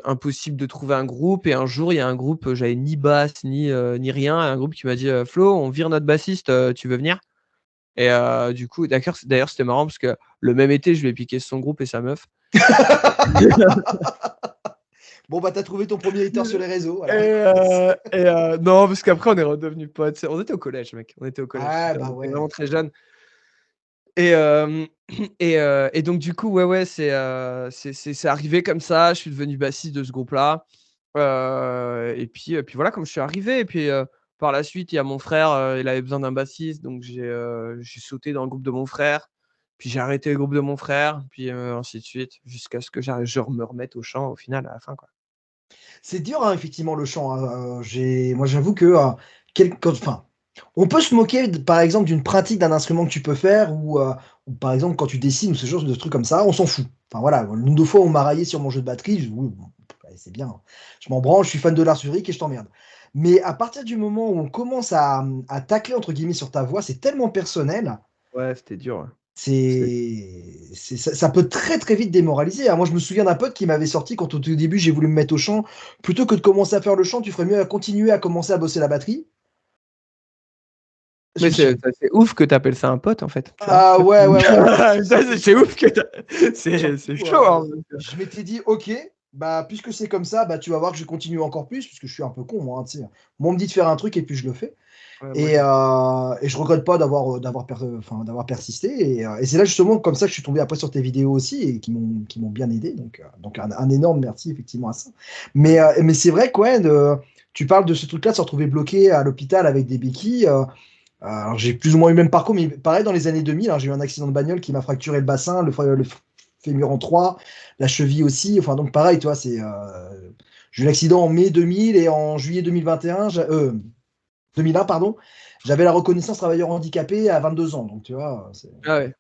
S2: impossible de trouver un groupe. Et un jour, il y a un groupe, j'avais ni basse, ni rien. Un groupe qui m'a dit Flo, on vire notre bassiste, tu veux venir? Et du coup, d'ailleurs, c'était marrant parce que le même été, je lui ai piqué son groupe et sa meuf.
S1: Bon, bah, t'as trouvé ton premier hater sur les réseaux.
S2: Et,
S1: Voilà.
S2: non, parce qu'après, on est redevenus potes. On était au collège, mec. On était au collège.
S1: Ah,
S2: On
S1: bah
S2: était
S1: ouais.
S2: vraiment très jeunes. Et, et donc, du coup, ouais, c'est arrivé comme ça. Je suis devenu bassiste de ce groupe-là. Et puis voilà, comme je suis arrivé. Et puis par la suite, il y a mon frère, il avait besoin d'un bassiste. Donc, j'ai sauté dans le groupe de mon frère. Puis j'ai arrêté le groupe de mon frère. Puis ainsi de suite. Jusqu'à ce que je me remette au chant au final, à la fin, quoi.
S1: C'est dur, hein, effectivement, le chant, hein. Moi, j'avoue que, enfin, on peut se moquer, par exemple, d'une pratique d'un instrument que tu peux faire, ou par exemple, quand tu dessines ou ce genre de trucs comme ça, on s'en fout. Enfin voilà, le nombre de fois où on m'a raillé sur mon jeu de batterie, oui, bon, allez, c'est bien, hein. Je m'en branle, je suis fan de l'art lyrique et je t'emmerde. Mais à partir du moment où on commence à tacler, entre guillemets, sur ta voix, c'est tellement personnel.
S2: Ouais, c'était dur. Ouais.
S1: Ça peut très très vite démoraliser, hein. Moi, je me souviens d'un pote qui m'avait sorti quand au tout début j'ai voulu me mettre au chant. Plutôt que de commencer à faire le chant, tu ferais mieux à continuer à commencer à bosser la batterie. Je
S2: Mais
S1: me suis...
S2: c'est ouf que tu appelles ça un pote, en fait, tu vois?
S1: Ah ouais, ouais, ouais.
S2: C'est ouf que c'est
S1: Surtout,
S2: chaud, hein.
S1: je m'étais dit, ok, bah puisque c'est comme ça, bah tu vas voir que je continue encore plus, puisque je suis un peu con, moi, hein, tu sais. Moi, on me dit de faire un truc et puis je le fais.
S2: Ouais, moi
S1: Et,
S2: aussi.
S1: je regrette pas d'avoir persisté. Et c'est là justement comme ça que je suis tombé après sur tes vidéos aussi et qui m'ont bien aidé. Donc un énorme merci effectivement à ça. Mais c'est vrai que ouais, tu parles de ce truc-là de se retrouver bloqué à l'hôpital avec des béquilles. Alors j'ai plus ou moins eu le même parcours, mais pareil dans les années 2000, hein, j'ai eu un accident de bagnole qui m'a fracturé le bassin, le fémur en trois, la cheville aussi. Enfin donc pareil, toi, j'ai eu l'accident en mai 2000 et en juillet 2021, 2001, pardon, j'avais la reconnaissance travailleur handicapé à 22 ans. Donc, tu vois,
S2: Ah ouais.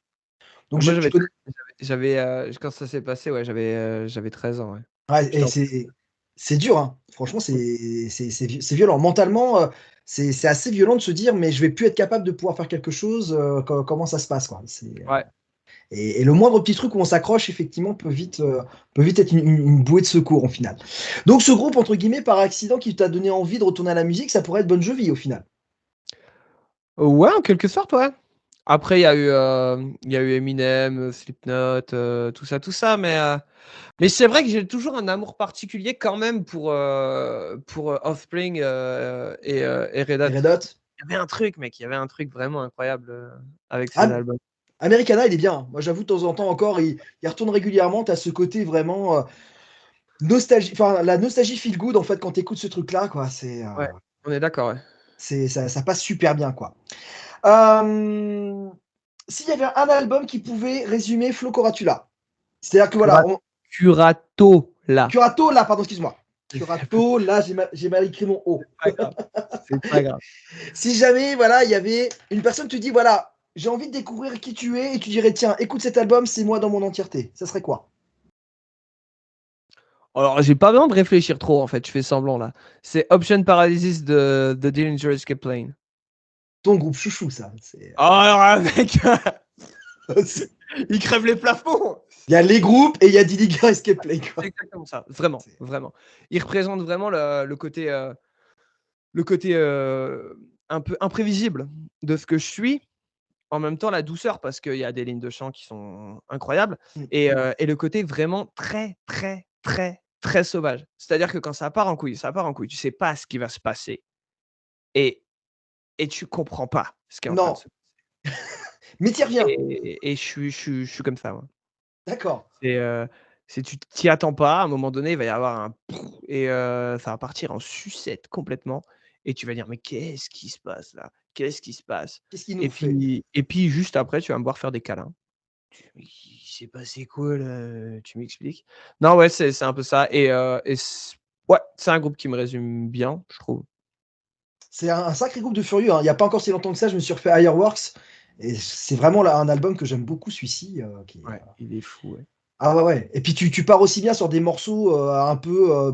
S1: donc
S2: Moi,
S1: je connais.
S2: quand ça s'est passé, ouais, j'avais 13 ans, ouais.
S1: Ouais,
S2: J'étais
S1: et
S2: en
S1: c'est dur, hein. Franchement, c'est violent. Mentalement, c'est assez violent de se dire, mais je vais plus être capable de pouvoir faire quelque chose. Comment ça se passe, quoi.
S2: ouais.
S1: Et le moindre petit truc où on s'accroche, effectivement, peut vite être une bouée de secours, au final. Donc, ce groupe, entre guillemets, par accident, qui t'a donné envie de retourner à la musique, ça pourrait être Bon Jovi, au final.
S2: Ouais, en quelque sorte, ouais. Après, il y a eu Eminem, Slipknot, tout ça, mais c'est vrai que j'ai toujours un amour particulier quand même pour Offspring, et Red
S1: Et
S2: Hot.
S1: Red Hot.
S2: Il y avait un truc, mec, il y avait un truc vraiment incroyable, avec ces
S1: Ah,
S2: albums.
S1: Americana, il est bien. Moi, j'avoue, de temps en temps encore, il retourne régulièrement. Tu as ce côté vraiment nostalgie, enfin, la nostalgie feel good, en fait, quand tu écoutes ce truc-là, quoi.
S2: Ouais, on est d'accord, ouais.
S1: Ça passe super bien, quoi. Euh, S'il y avait un album qui pouvait résumer Flo Coratula, c'est-à-dire que
S2: Cura
S1: voilà,
S2: Curatola.
S1: Curato, là, pardon, excuse-moi.
S2: C'est
S1: Curato, là, j'ai mal écrit mon O.
S2: pas grave, c'est pas grave.
S1: Si jamais, voilà, il y avait une personne, tu dis, voilà, j'ai envie de découvrir qui tu es, et tu dirais, tiens, écoute cet album, c'est moi dans mon entièreté. Ça serait quoi?
S2: Alors, j'ai pas besoin de réfléchir trop, en fait, je fais semblant, là. C'est Option Paralysis de The Dillinger Escape Plane.
S1: Ton groupe chouchou, ça.
S2: Oh, alors, mec,
S1: C'est-
S2: il crève les plafonds!
S1: Il y a les groupes et il y a Dillinger Escape Play,
S2: C'est
S1: quoi.
S2: exactement ça, vraiment,
S1: C'est-
S2: vraiment. Il représente vraiment le côté, un peu imprévisible de ce que je suis. En même temps, la douceur parce qu'il y a des lignes de chant qui sont incroyables
S1: Mm.
S2: et le côté vraiment très, très, très, très sauvage. C'est-à-dire que quand ça part en couille, ça part en couille. Tu sais pas ce qui va se passer et et tu comprends pas ce qui est en train de
S1: Non,
S2: se
S1: mais t'y reviens.
S2: et je suis comme ça, moi.
S1: D'accord.
S2: C'est, tu t'y attends pas, à un moment donné, il va y avoir un et ça va partir en sucette complètement et tu vas dire: «Mais qu'est-ce qui se passe là? Qu'est-ce qui se passe?»
S1: Qu'est-ce qu'il nous
S2: et
S1: fait?
S2: puis juste après, tu vas me voir faire des câlins. «Mais il s'est passé quoi là? Tu m'expliques?» Non, ouais, c'est un peu ça et ouais, c'est un groupe qui me résume bien, je trouve.
S1: C'est un sacré groupe de furieux, hein. Il y a pas encore si longtemps que ça, je me suis refait Fireworks et c'est vraiment là un album que j'aime beaucoup, celui-ci,
S2: Ouais, il est fou, ouais.
S1: ah ouais, ouais, et puis tu pars aussi bien sur des morceaux, un peu,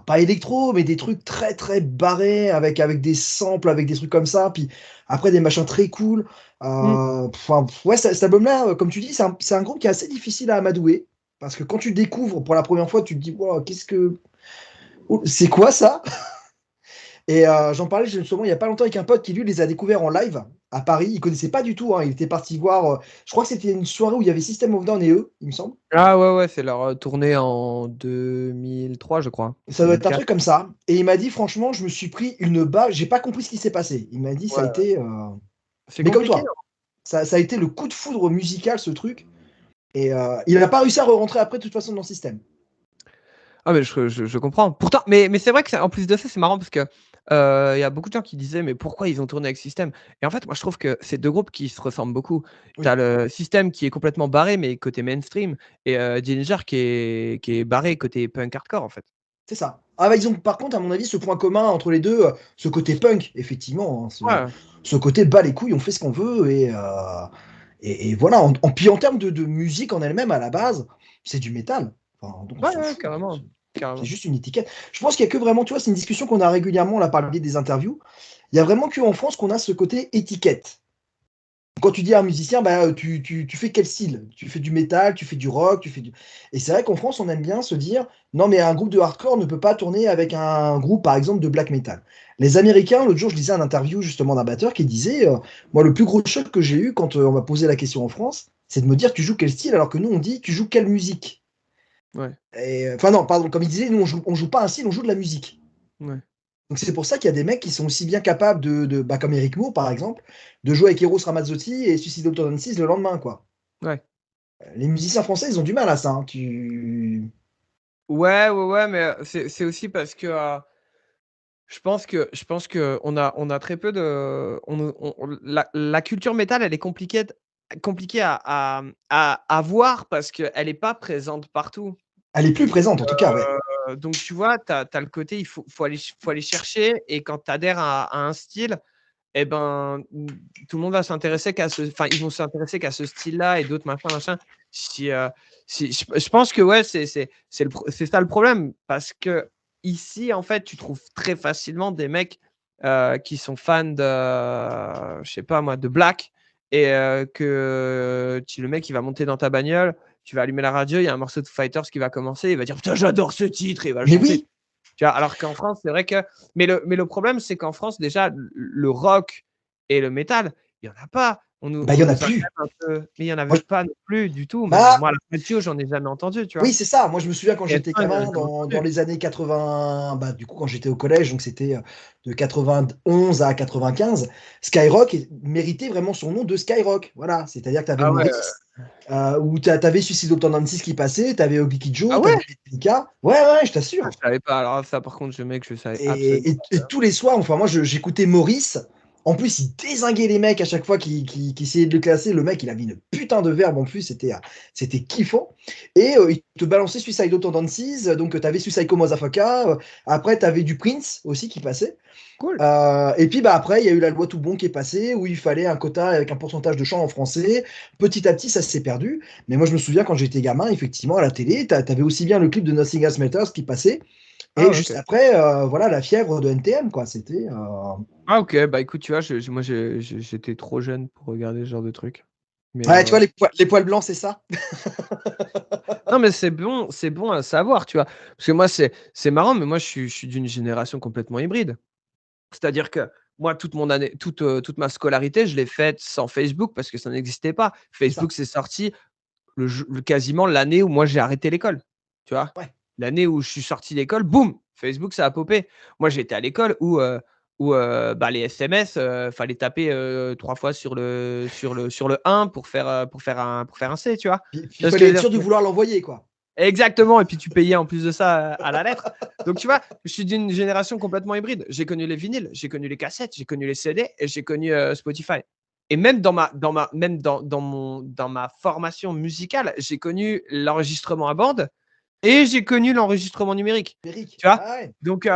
S1: pas électro, mais des trucs très, très barrés avec des samples, avec des trucs comme ça, puis après des machins très cool.
S2: Mmh.
S1: Enfin, ouais, cet album-là, comme tu dis, c'est un groupe qui est assez difficile à amadouer. Parce que quand tu découvres pour la première fois, tu te dis, wow, c'est quoi ça? Et j'en parlais justement il y a pas longtemps avec un pote qui lui les a découverts en live à Paris. Il connaissait pas du tout, hein. Il était parti voir, je crois que c'était une soirée où il y avait System of Down et eux, il me semble.
S2: Ah ouais, c'est leur tournée en 2003, je crois.
S1: Ça doit être un
S2: 2004.
S1: truc comme ça. Et il m'a dit, franchement, je me suis pris une balle, j'ai pas compris ce qui s'est passé. Il m'a dit, ça a
S2: Ouais,
S1: été.
S2: c'est
S1: Mais comme
S2: compliqué,
S1: toi,
S2: hein.
S1: ça a été le coup de foudre musical, ce truc. Et il n'a pas réussi à re-rentrer après, de toute façon, dans le système.
S2: Ah mais je comprends. Pourtant, mais c'est vrai que en plus de ça, c'est marrant parce que il y a beaucoup de gens qui disaient mais pourquoi ils ont tourné avec System? Et en fait, moi je trouve que c'est deux groupes qui se ressemblent beaucoup. Tu as
S1: Oui,
S2: le System qui est complètement barré mais côté mainstream et Ginger qui est barré côté punk hardcore en fait.
S1: c'est ça. Ah bah, ils ont, par contre, à mon avis, ce point commun entre les deux, ce côté punk, effectivement, hein,
S2: Ouais,
S1: ce côté bas les couilles, on fait ce qu'on veut. Et voilà. Puis en termes de musique en elle-même, à la base, c'est du métal. Enfin, donc on s'en
S2: ouais,
S1: fout.
S2: carrément,
S1: C'est
S2: carrément.
S1: juste une étiquette. Je pense qu'il y a que vraiment, tu vois, c'est une discussion qu'on a régulièrement là par le biais des interviews. Il y a vraiment qu'en France qu'on a ce côté étiquette. Quand tu dis à un musicien, bah, tu fais quel style? Tu fais du métal, tu fais du rock, tu fais du. Et c'est vrai qu'en France, on aime bien se dire, non, mais un groupe de hardcore ne peut pas tourner avec un groupe, par exemple, de black metal. Les Américains, l'autre jour, je lisais un interview justement d'un batteur qui disait, moi, le plus gros choc que j'ai eu quand on m'a posé la question en France, c'est de me dire, tu joues quel style, alors que nous, on dit, tu joues quelle musique?
S2: Ouais,
S1: Enfin, non, pardon, comme il disait, nous, on joue pas un style, on joue de la musique.
S2: ouais,
S1: Donc c'est pour ça qu'il y a des mecs qui sont aussi bien capables bah, comme Eric Moore par exemple, de jouer avec Eros Ramazzotti et Suicidal Tendencies le lendemain, quoi.
S2: ouais.
S1: Les musiciens français, ils ont du mal à ça, hein.
S2: Ouais, mais c'est aussi parce que, je pense que on a très peu de la culture métal, elle est compliquée à voir parce qu'elle est pas présente partout.
S1: Elle est plus présente en tout cas, ouais.
S2: Donc tu vois, tu as le côté, il faut aller chercher et quand tu adhères à un style et ben, tout le monde va s'intéresser qu'à ce enfin, ils vont s'intéresser qu'à ce style-là et d'autres machin. Si, je pense que ouais, c'est ça le problème parce qu'ici, en fait, tu trouves très facilement des mecs, qui sont fans de, je sais pas moi, de Black et le mec, il va monter dans ta bagnole, tu vas allumer la radio, il y a un morceau de Foo Fighters qui va commencer, il va dire: «Putain, j'adore ce titre» et il va le
S1: Mais
S2: chanter.
S1: oui,
S2: Tu vois? Alors qu'en France, c'est vrai que mais le problème, c'est qu'en France, déjà, le rock et le métal, il y en a pas. On nous
S1: bah il
S2: on
S1: y en a
S2: nous a quand
S1: plus.
S2: même un peu mais il y en
S1: Moi,
S2: avait pas non plus du tout. Même
S1: bah
S2: moi, la radio, j'en ai jamais entendu, tu
S1: oui,
S2: vois?
S1: c'est ça. Moi, je me souviens quand j'étais
S2: TF1, j'en ai
S1: gamin,
S2: jamais
S1: dans
S2: entendu.
S1: les années 80, bah, du coup, quand j'étais au collège, donc c'était de 91 à 95, Skyrock méritait vraiment son nom de Skyrock. Voilà, c'est-à-dire que tu avais
S2: Ah ouais,
S1: Maurice, où tu avais Suicidal Tendencies qui passait, tu avais Ogliki
S2: ah
S1: Joe, tu
S2: ouais?
S1: avais Metallica. Ouais, ouais, je
S2: Ah,
S1: t'assure.
S2: je savais pas. Alors ça, par contre, mec, je savais absolument
S1: Et tous les soirs, enfin, moi, j'écoutais Maurice. En plus, il dézinguait les mecs à chaque fois qu'il essayait de le classer. Le mec, il avait une putain de verbe en plus, c'était kiffant. Et il te balançait Suicidal Tendencies, donc tu avais Psycho Motherfucker. Après, tu avais du Prince aussi qui passait.
S2: cool.
S1: Et puis bah, après, il y a eu la loi tout bon qui est passée, où il fallait un quota avec un pourcentage de chants en français. Petit à petit, ça s'est perdu. Mais moi, je me souviens quand j'étais gamin, effectivement, à la télé, t'avais aussi bien le clip de Nothing Else Matters qui passait.
S2: Ah
S1: Et
S2: ouais,
S1: juste
S2: OK.
S1: après, voilà, la fièvre de NTM, quoi. C'était.
S2: Ah OK, bah, écoute, tu vois, moi, j'étais trop jeune pour regarder ce genre de truc. Mais
S1: Ouais, tu vois, les poils blancs, c'est ça?
S2: non, mais c'est bon à savoir, tu vois? Parce que moi, c'est marrant, mais moi, je suis d'une génération complètement hybride. C'est-à-dire que moi, toute ma scolarité, je l'ai faite sans Facebook parce que ça n'existait pas.
S1: C'est ça.
S2: Facebook, c'est sorti quasiment l'année où moi j'ai arrêté l'école, tu vois?
S1: Ouais.
S2: L'année où je suis sorti d'école, boum, Facebook, ça a popé. Moi, j'étais à l'école où les SMS, fallait taper, 3 fois sur le 1 pour faire un C, tu vois?
S1: Puis
S2: Tu
S1: il
S2: vois ce que
S1: fallait
S2: je veux
S1: être
S2: dire?
S1: sûr de vouloir l'envoyer, quoi.
S2: Exactement et puis tu payais en plus de ça, à la lettre. Donc tu vois, je suis d'une génération complètement hybride. J'ai connu les vinyles, j'ai connu les cassettes, j'ai connu les CD et j'ai connu, Spotify et même dans ma formation musicale, j'ai connu l'enregistrement à bande et j'ai connu l'enregistrement numérique,
S1: Eric.
S2: tu vois?
S1: Ah ouais.
S2: Donc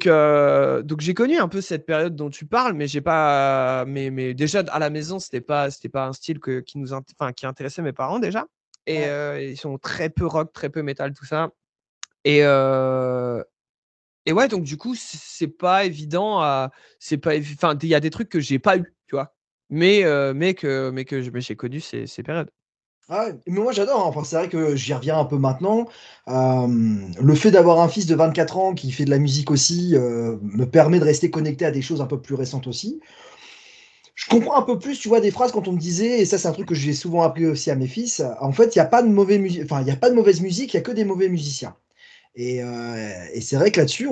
S2: heu donc j'ai connu un peu cette période dont tu parles, mais j'ai pas mais déjà à la maison, c'était pas un style qui intéressait mes parents déjà et
S1: Ouais.
S2: ils sont très peu rock, très peu métal, tout ça et heu et ouais, donc du coup, c'est pas évident c'est pas enfin, il y a des trucs que j'ai pas eu, tu vois? Mais que j'ai connu ces périodes.
S1: Ah ouais, mais moi j'adore, hein. Enfin, c'est vrai que j'y reviens un peu maintenant. Le fait d'avoir un fils de 24 ans qui fait de la musique aussi, me permet de rester connecté à des choses un peu plus récentes aussi. Je comprends un peu plus, tu vois, des phrases quand on me disait, et ça c'est un truc que j'ai souvent appris aussi à mes fils, en fait, il y a pas de enfin, il y a pas de mauvaise musique, il y a que des mauvais musiciens. Et c'est vrai que là-dessus,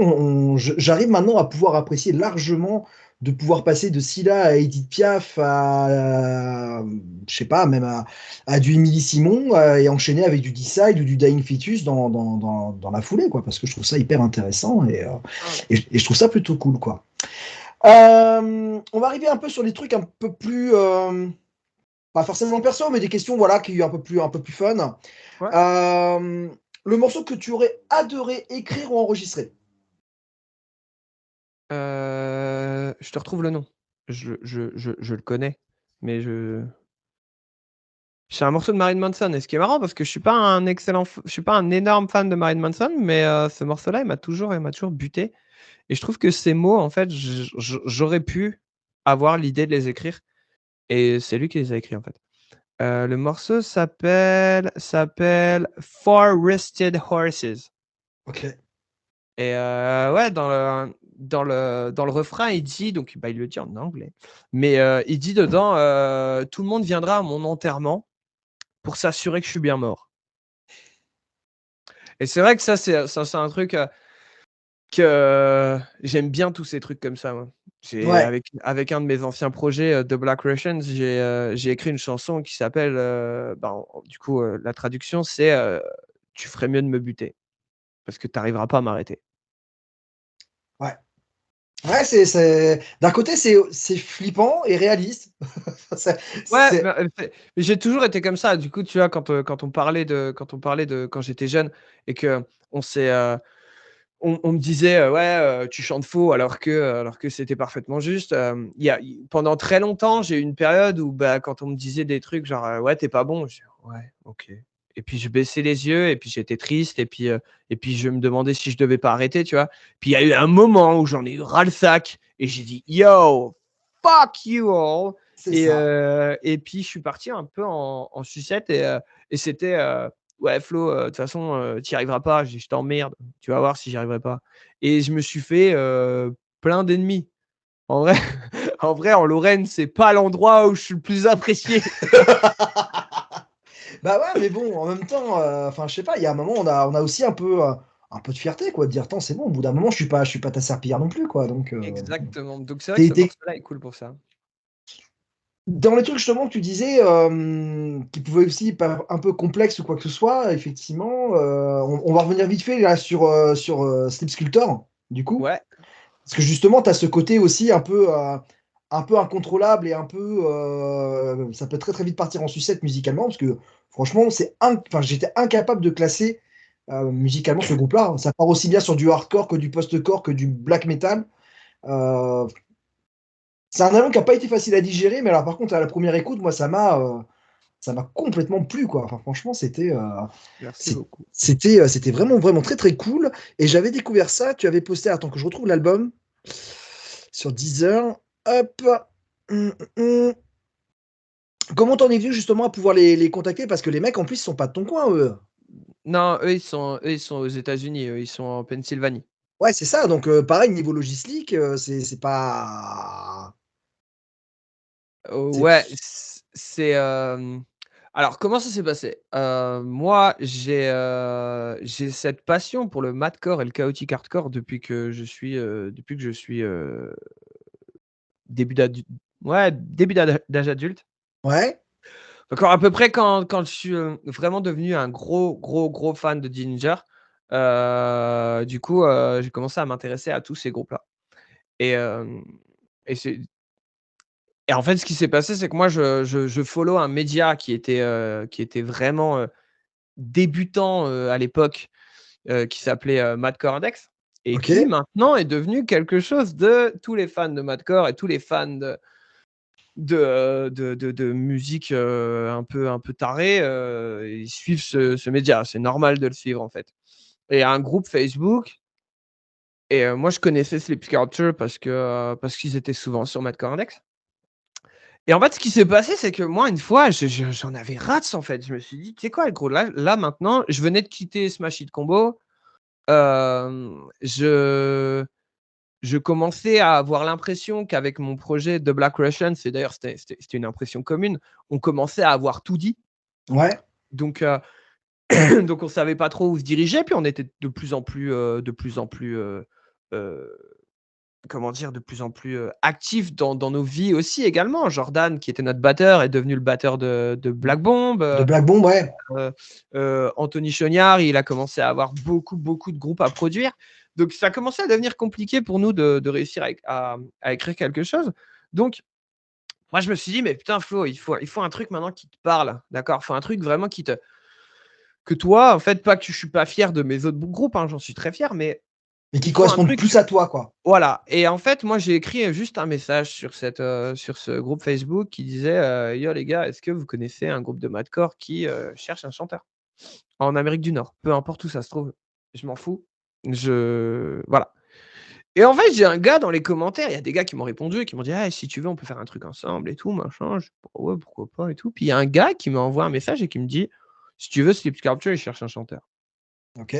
S1: j'arrive maintenant à pouvoir apprécier largement, de pouvoir passer de Scylla à Edith Piaf à, je sais pas, même à du Émilie Simon, et enchaîner avec du Decide ou du Dying Fetus dans la foulée, quoi, parce que je trouve ça hyper intéressant
S2: Ah.
S1: et je trouve ça plutôt cool, quoi. On va arriver un peu sur des trucs un peu plus, pas forcément perso, mais des questions, voilà, qui un peu plus fun.
S2: Ouais.
S1: Euh, le morceau que tu aurais adoré écrire ou enregistrer?
S2: Je te retrouve le nom. Je le connais, mais c'est un morceau de Marilyn Manson et ce qui est marrant parce que je suis pas un énorme fan de Marilyn Manson, mais ce morceau-là, il m'a toujours buté et je trouve que ces mots, en fait, j'aurais pu avoir l'idée de les écrire et c'est lui qui les a écrits, en fait. Le morceau s'appelle Four-Wristed Horses.
S1: Ok.
S2: Et ouais, dans le refrain, il dit, donc bah, il le dit en anglais, mais il dit dedans, tout le monde viendra à mon enterrement pour s'assurer que je suis bien mort. Et c'est vrai que ça, c'est un truc que j'aime bien tous ces trucs comme ça, moi.
S1: Ouais,
S2: Avec un de mes anciens projets, The Black Russians, j'ai écrit une chanson qui s'appelle, du coup, la traduction, c'est Tu ferais mieux de me buter parce que tu n'arriveras pas à m'arrêter.
S1: ouais. Ouais, d'un côté, c'est flippant et réaliste. C'est,
S2: Ouais,
S1: c'est-
S2: mais j'ai toujours été comme ça. Du coup, tu vois, quand quand j'étais jeune et que on s'est, on me disait, «Ouais, tu chantes faux», alors que c'était parfaitement juste. Pendant très longtemps, j'ai eu une période où, bah, quand on me disait des trucs genre, «Ouais, t'es pas bon», je dis: «Ouais, OK», et puis je baissais les yeux et puis j'étais triste et puis je me demandais si je devais pas arrêter, tu vois? Puis il y a eu un moment où j'en ai eu ras le sac et j'ai dit: «Yo, fuck you all»,
S1: c'est ça.
S2: et puis je suis parti un peu en sucette et c'était, «Ouais Flo, de toute façon, tu y arriveras pas». J'ai dit: «Je t'emmerde, tu vas voir si j'y arriverai pas», et je me suis fait, plein d'ennemis. En vrai en vrai, en Lorraine, c'est pas l'endroit où je suis le plus apprécié.
S1: Bah ouais, mais bon, en même temps, enfin, je sais pas, il y a un moment, on a aussi un peu de fierté, quoi, de dire, attends, c'est bon, au bout d'un moment, je suis pas ta serpillière non plus, quoi. Donc,
S2: Exactement. Donc c'est vrai que
S1: t'es,
S2: ce
S1: t'es-
S2: morceau-là est cool pour ça.
S1: dans les trucs justement que tu disais, qui pouvaient aussi paraître un peu complexes ou quoi que ce soit, effectivement, on va revenir vite fait là sur Sleep Sculptor, du coup.
S2: Ouais,
S1: Parce que justement, tu as ce côté aussi un peu incontrôlable et un peu. Ça peut très très vite partir en sucette musicalement, parce que franchement, enfin, j'étais incapable de classer musicalement ce groupe-là. Ça part aussi bien sur du hardcore que du post-core que du black metal. Euh, c'est un album qui n'a pas été facile à digérer, mais alors par contre, à la première écoute, moi, ça m'a complètement plu, quoi. Enfin, franchement,
S2: merci beaucoup.
S1: c'était vraiment, vraiment très, très cool. Et j'avais découvert ça. Tu avais posté, attends que je retrouve l'album sur Deezer. Hop. Hum, hum. Comment t'en es venu justement à pouvoir les contacter? Parce que les mecs, en plus, ils sont pas de ton coin, eux.
S2: Non, eux, ils sont aux États-Unis, eux, ils sont en Pennsylvanie.
S1: Ouais, c'est ça. Donc, pareil, niveau logistique, c'est pas. C'est.
S2: Ouais, alors comment ça s'est passé? Moi, j'ai cette passion pour le madcore et le chaotic hardcore depuis que je suis, début d'adu début d'âge adulte.
S1: Ouais,
S2: Encore à peu près quand je suis, vraiment devenu un gros, gros, gros fan de Ginger, du coup, j'ai commencé à m'intéresser à tous ces groupes-là et hem et c'est et en fait, ce qui s'est passé, c'est que moi, je follow un média qui était vraiment, débutant, à l'époque, qui s'appelait, Madcore Index et
S1: ok.
S2: qui maintenant est devenu quelque chose de tous les fans de Madcore et tous les fans de musique, un peu tarée, ils suivent ce média. C'est normal de le suivre, en fait, et un groupe Facebook et moi, je connaissais Sleep Culture parce qu'ils étaient souvent sur Madcore Index Et en fait, ce qui s'est passé, c'est que moi, une fois, j'en avais rats, en fait. Je me suis dit, tu sais quoi, gros, là, maintenant, je venais de quitter Smash Hit Combo. Je commençais à avoir l'impression qu'avec mon projet de Black Russian, c'était une impression commune, on commençait à avoir tout dit.
S1: Ouais.
S2: Donc, donc on savait pas trop où se diriger, puis on était de plus en plus, comment dire, de plus en plus actifs dans nos vies aussi également. Jordan, qui était notre batteur, est devenu le batteur de Black Bomb.
S1: De Black Bomb, ouais.
S2: Anthony Chognard, il a commencé à avoir beaucoup de groupes à produire. Donc ça commençait à devenir compliqué pour nous de réussir à écrire quelque chose. Donc moi je me suis dit, mais putain Flo, il faut un truc maintenant qui te parle, d'accord? Il faut un truc vraiment que toi, en fait, pas que je suis pas fier de mes autres groupes, hein, j'en suis très fier, mais
S1: Mais qui
S2: il faut un
S1: correspondent
S2: truc.
S1: plus à toi, quoi.
S2: Voilà. Et en fait, moi, j'ai écrit juste un message sur ce groupe Facebook qui disait Yo les gars, est-ce que vous connaissez un groupe de madcore qui cherche un chanteur en Amérique du Nord? Peu importe où ça se trouve, je m'en fous. Voilà. Et en fait, j'ai un gars dans les commentaires, il y a des gars qui m'ont répondu et qui m'ont dit «Ah, si tu veux, on peut faire un truc ensemble et tout, machin». Je dis «Bah ouais, pourquoi pas et tout». Puis il y a un gars qui m'envoie un message et qui me dit «Si tu veux, Sleep Sculpture, il cherche un chanteur».
S1: Ok.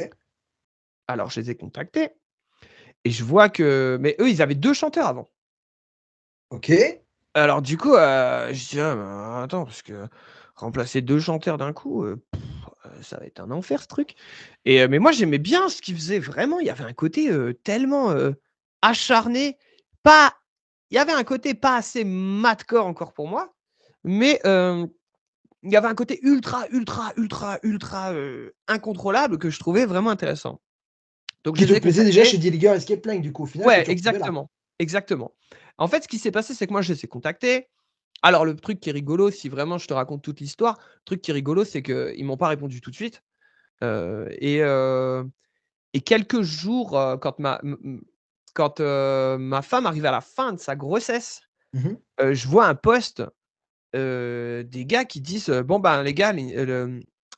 S2: Alors je les ai contactés et je vois que mais eux, ils avaient 2 chanteurs avant.
S1: Ok.
S2: Alors du coup, je dis: «Ah bah, attends, parce que remplacer 2 chanteurs d'un coup, ça va être un enfer ce truc». Et mais moi j'aimais bien ce qu'ils faisaient vraiment, il y avait un côté, tellement, acharné, pas il y avait un côté pas assez madcore encore pour moi, mais il y avait un côté ultra, incontrôlable que je trouvais vraiment intéressant. Donc je
S1: Qui te
S2: les ai
S1: plaisait déjà
S2: contactés.
S1: chez Dillinger Escape Plan, du coup, au final, que
S2: Ouais,
S1: tu retrouvais là.
S2: exactement, exactement. En fait, ce qui s'est passé, c'est que moi je les ai contactés. Alors le truc qui est rigolo, si vraiment je te raconte toute l'histoire, le truc qui est rigolo, c'est qu'ils m'ont pas répondu tout de suite, heu et heu et quelques jours, quand ma femme arrivait à la fin de sa grossesse,
S1: Mmh.
S2: je vois un post, des gars qui disent: «Bon, ben, les gars,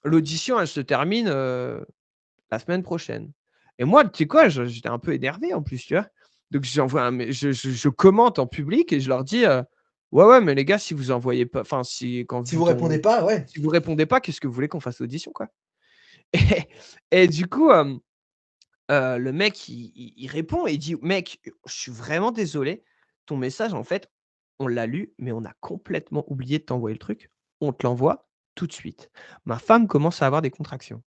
S2: l'audition, elle se termine, la semaine prochaine». Et moi, tu sais quoi? J'étais un peu énervé en plus, tu vois? Donc j'envoie un mé je commente en public et je leur dis: «Ouais, ouais, mais les gars, si vous envoyez pas enfin, quand
S1: Si
S2: vous
S1: vous répondez pas, ouais.
S2: si vous répondez pas, qu'est-ce que vous voulez qu'on fasse l'audition, quoi?» et du coup, le mec, il répond et il dit: «Mec, je suis vraiment désolé, ton message, en fait, on l'a lu, mais on a complètement oublié de t'envoyer le truc. On te l'envoie tout de suite». Ma femme commence à avoir des contractions.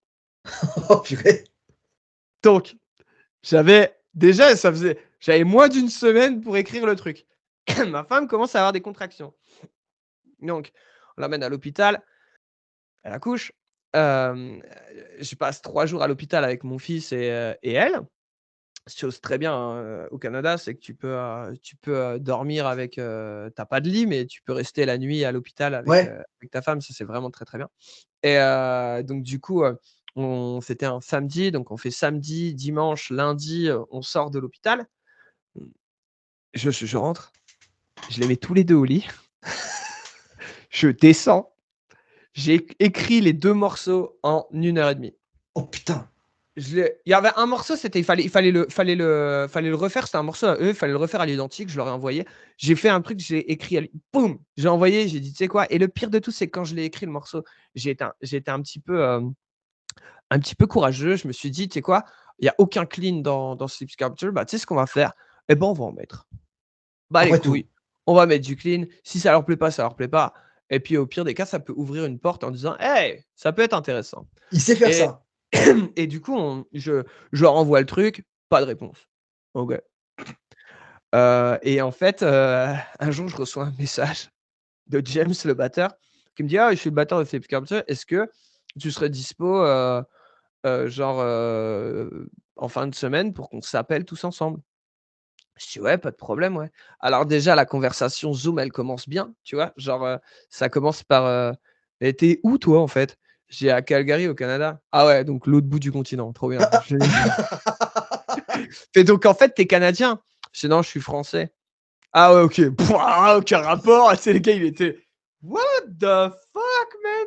S1: Oh purée.
S2: Donc j'avais moins d'une semaine pour écrire le truc. Ma femme commence à avoir des contractions. Donc on l'emmène à l'hôpital, elle accouche. Hem, je passe 3 jours à l'hôpital avec mon fils et elle. Chose très bien, hein, au Canada, c'est que tu peux dormir avec, tu pas de lit, mais tu peux rester la nuit à l'hôpital
S1: Ouais.
S2: avec ta femme. Ça, c'est vraiment très, très bien. Et donc du coup, on c'était un samedi, donc on fait samedi, dimanche, lundi, on sort de l'hôpital. Mmh, je rentre, je les mets tous les 2 au lit. Je descends, j'ai écrit les 2 morceaux en 1 heure et demie.
S1: Oh putain.
S2: Il y avait un morceau, c'était il fallait le refaire, c'était un morceau à eux, il fallait le refaire à l'identique, je leur ai envoyé. J'ai fait un truc, j'ai écrit boum! J'ai envoyé, j'ai dit: «Tu sais quoi?» Et le pire de tout, c'est que quand je l'ai écrit le morceau, j'ai été un petit peu courageux. Je me suis dit: «Tu sais quoi? Il y a aucun clean dans Sleep Sculpture, bah, tu sais ce qu'on va faire? Eh ben, on va en mettre. Bah, les
S1: Après tout.
S2: couilles, on va mettre du clean. Si ça leur plaît pas, ça leur plaît pas. Et puis au pire des cas, ça peut ouvrir une porte en disant: "Hey, ça peut être intéressant"».
S1: Il sait faire
S2: Et
S1: ça.
S2: et du coup, je leur envoie le truc, pas de réponse. OK. Et en fait, un jour, je reçois un message de James, le batteur, qui me dit: «Ah, je suis le batteur de Sleep Sculpture. Est-ce que tu serais dispo, genre, en fin de semaine pour qu'on s'appelle tous ensemble?» Je dis: «Ouais, pas de problème, ouais». Alors déjà, la conversation Zoom, elle commence bien, tu vois? Genre, ça commence par: «Et tu où toi, en fait?» Je dis: «À Calgary, au Canada». «Ah ouais, donc l'autre bout du continent, trop bien». Fait donc en fait, tu es canadien? Je dis: «Non, je suis français». «Ah ouais, OK». Pouah, aucun rapport. Tu sais, le gars, il était: «What the fuck, man?»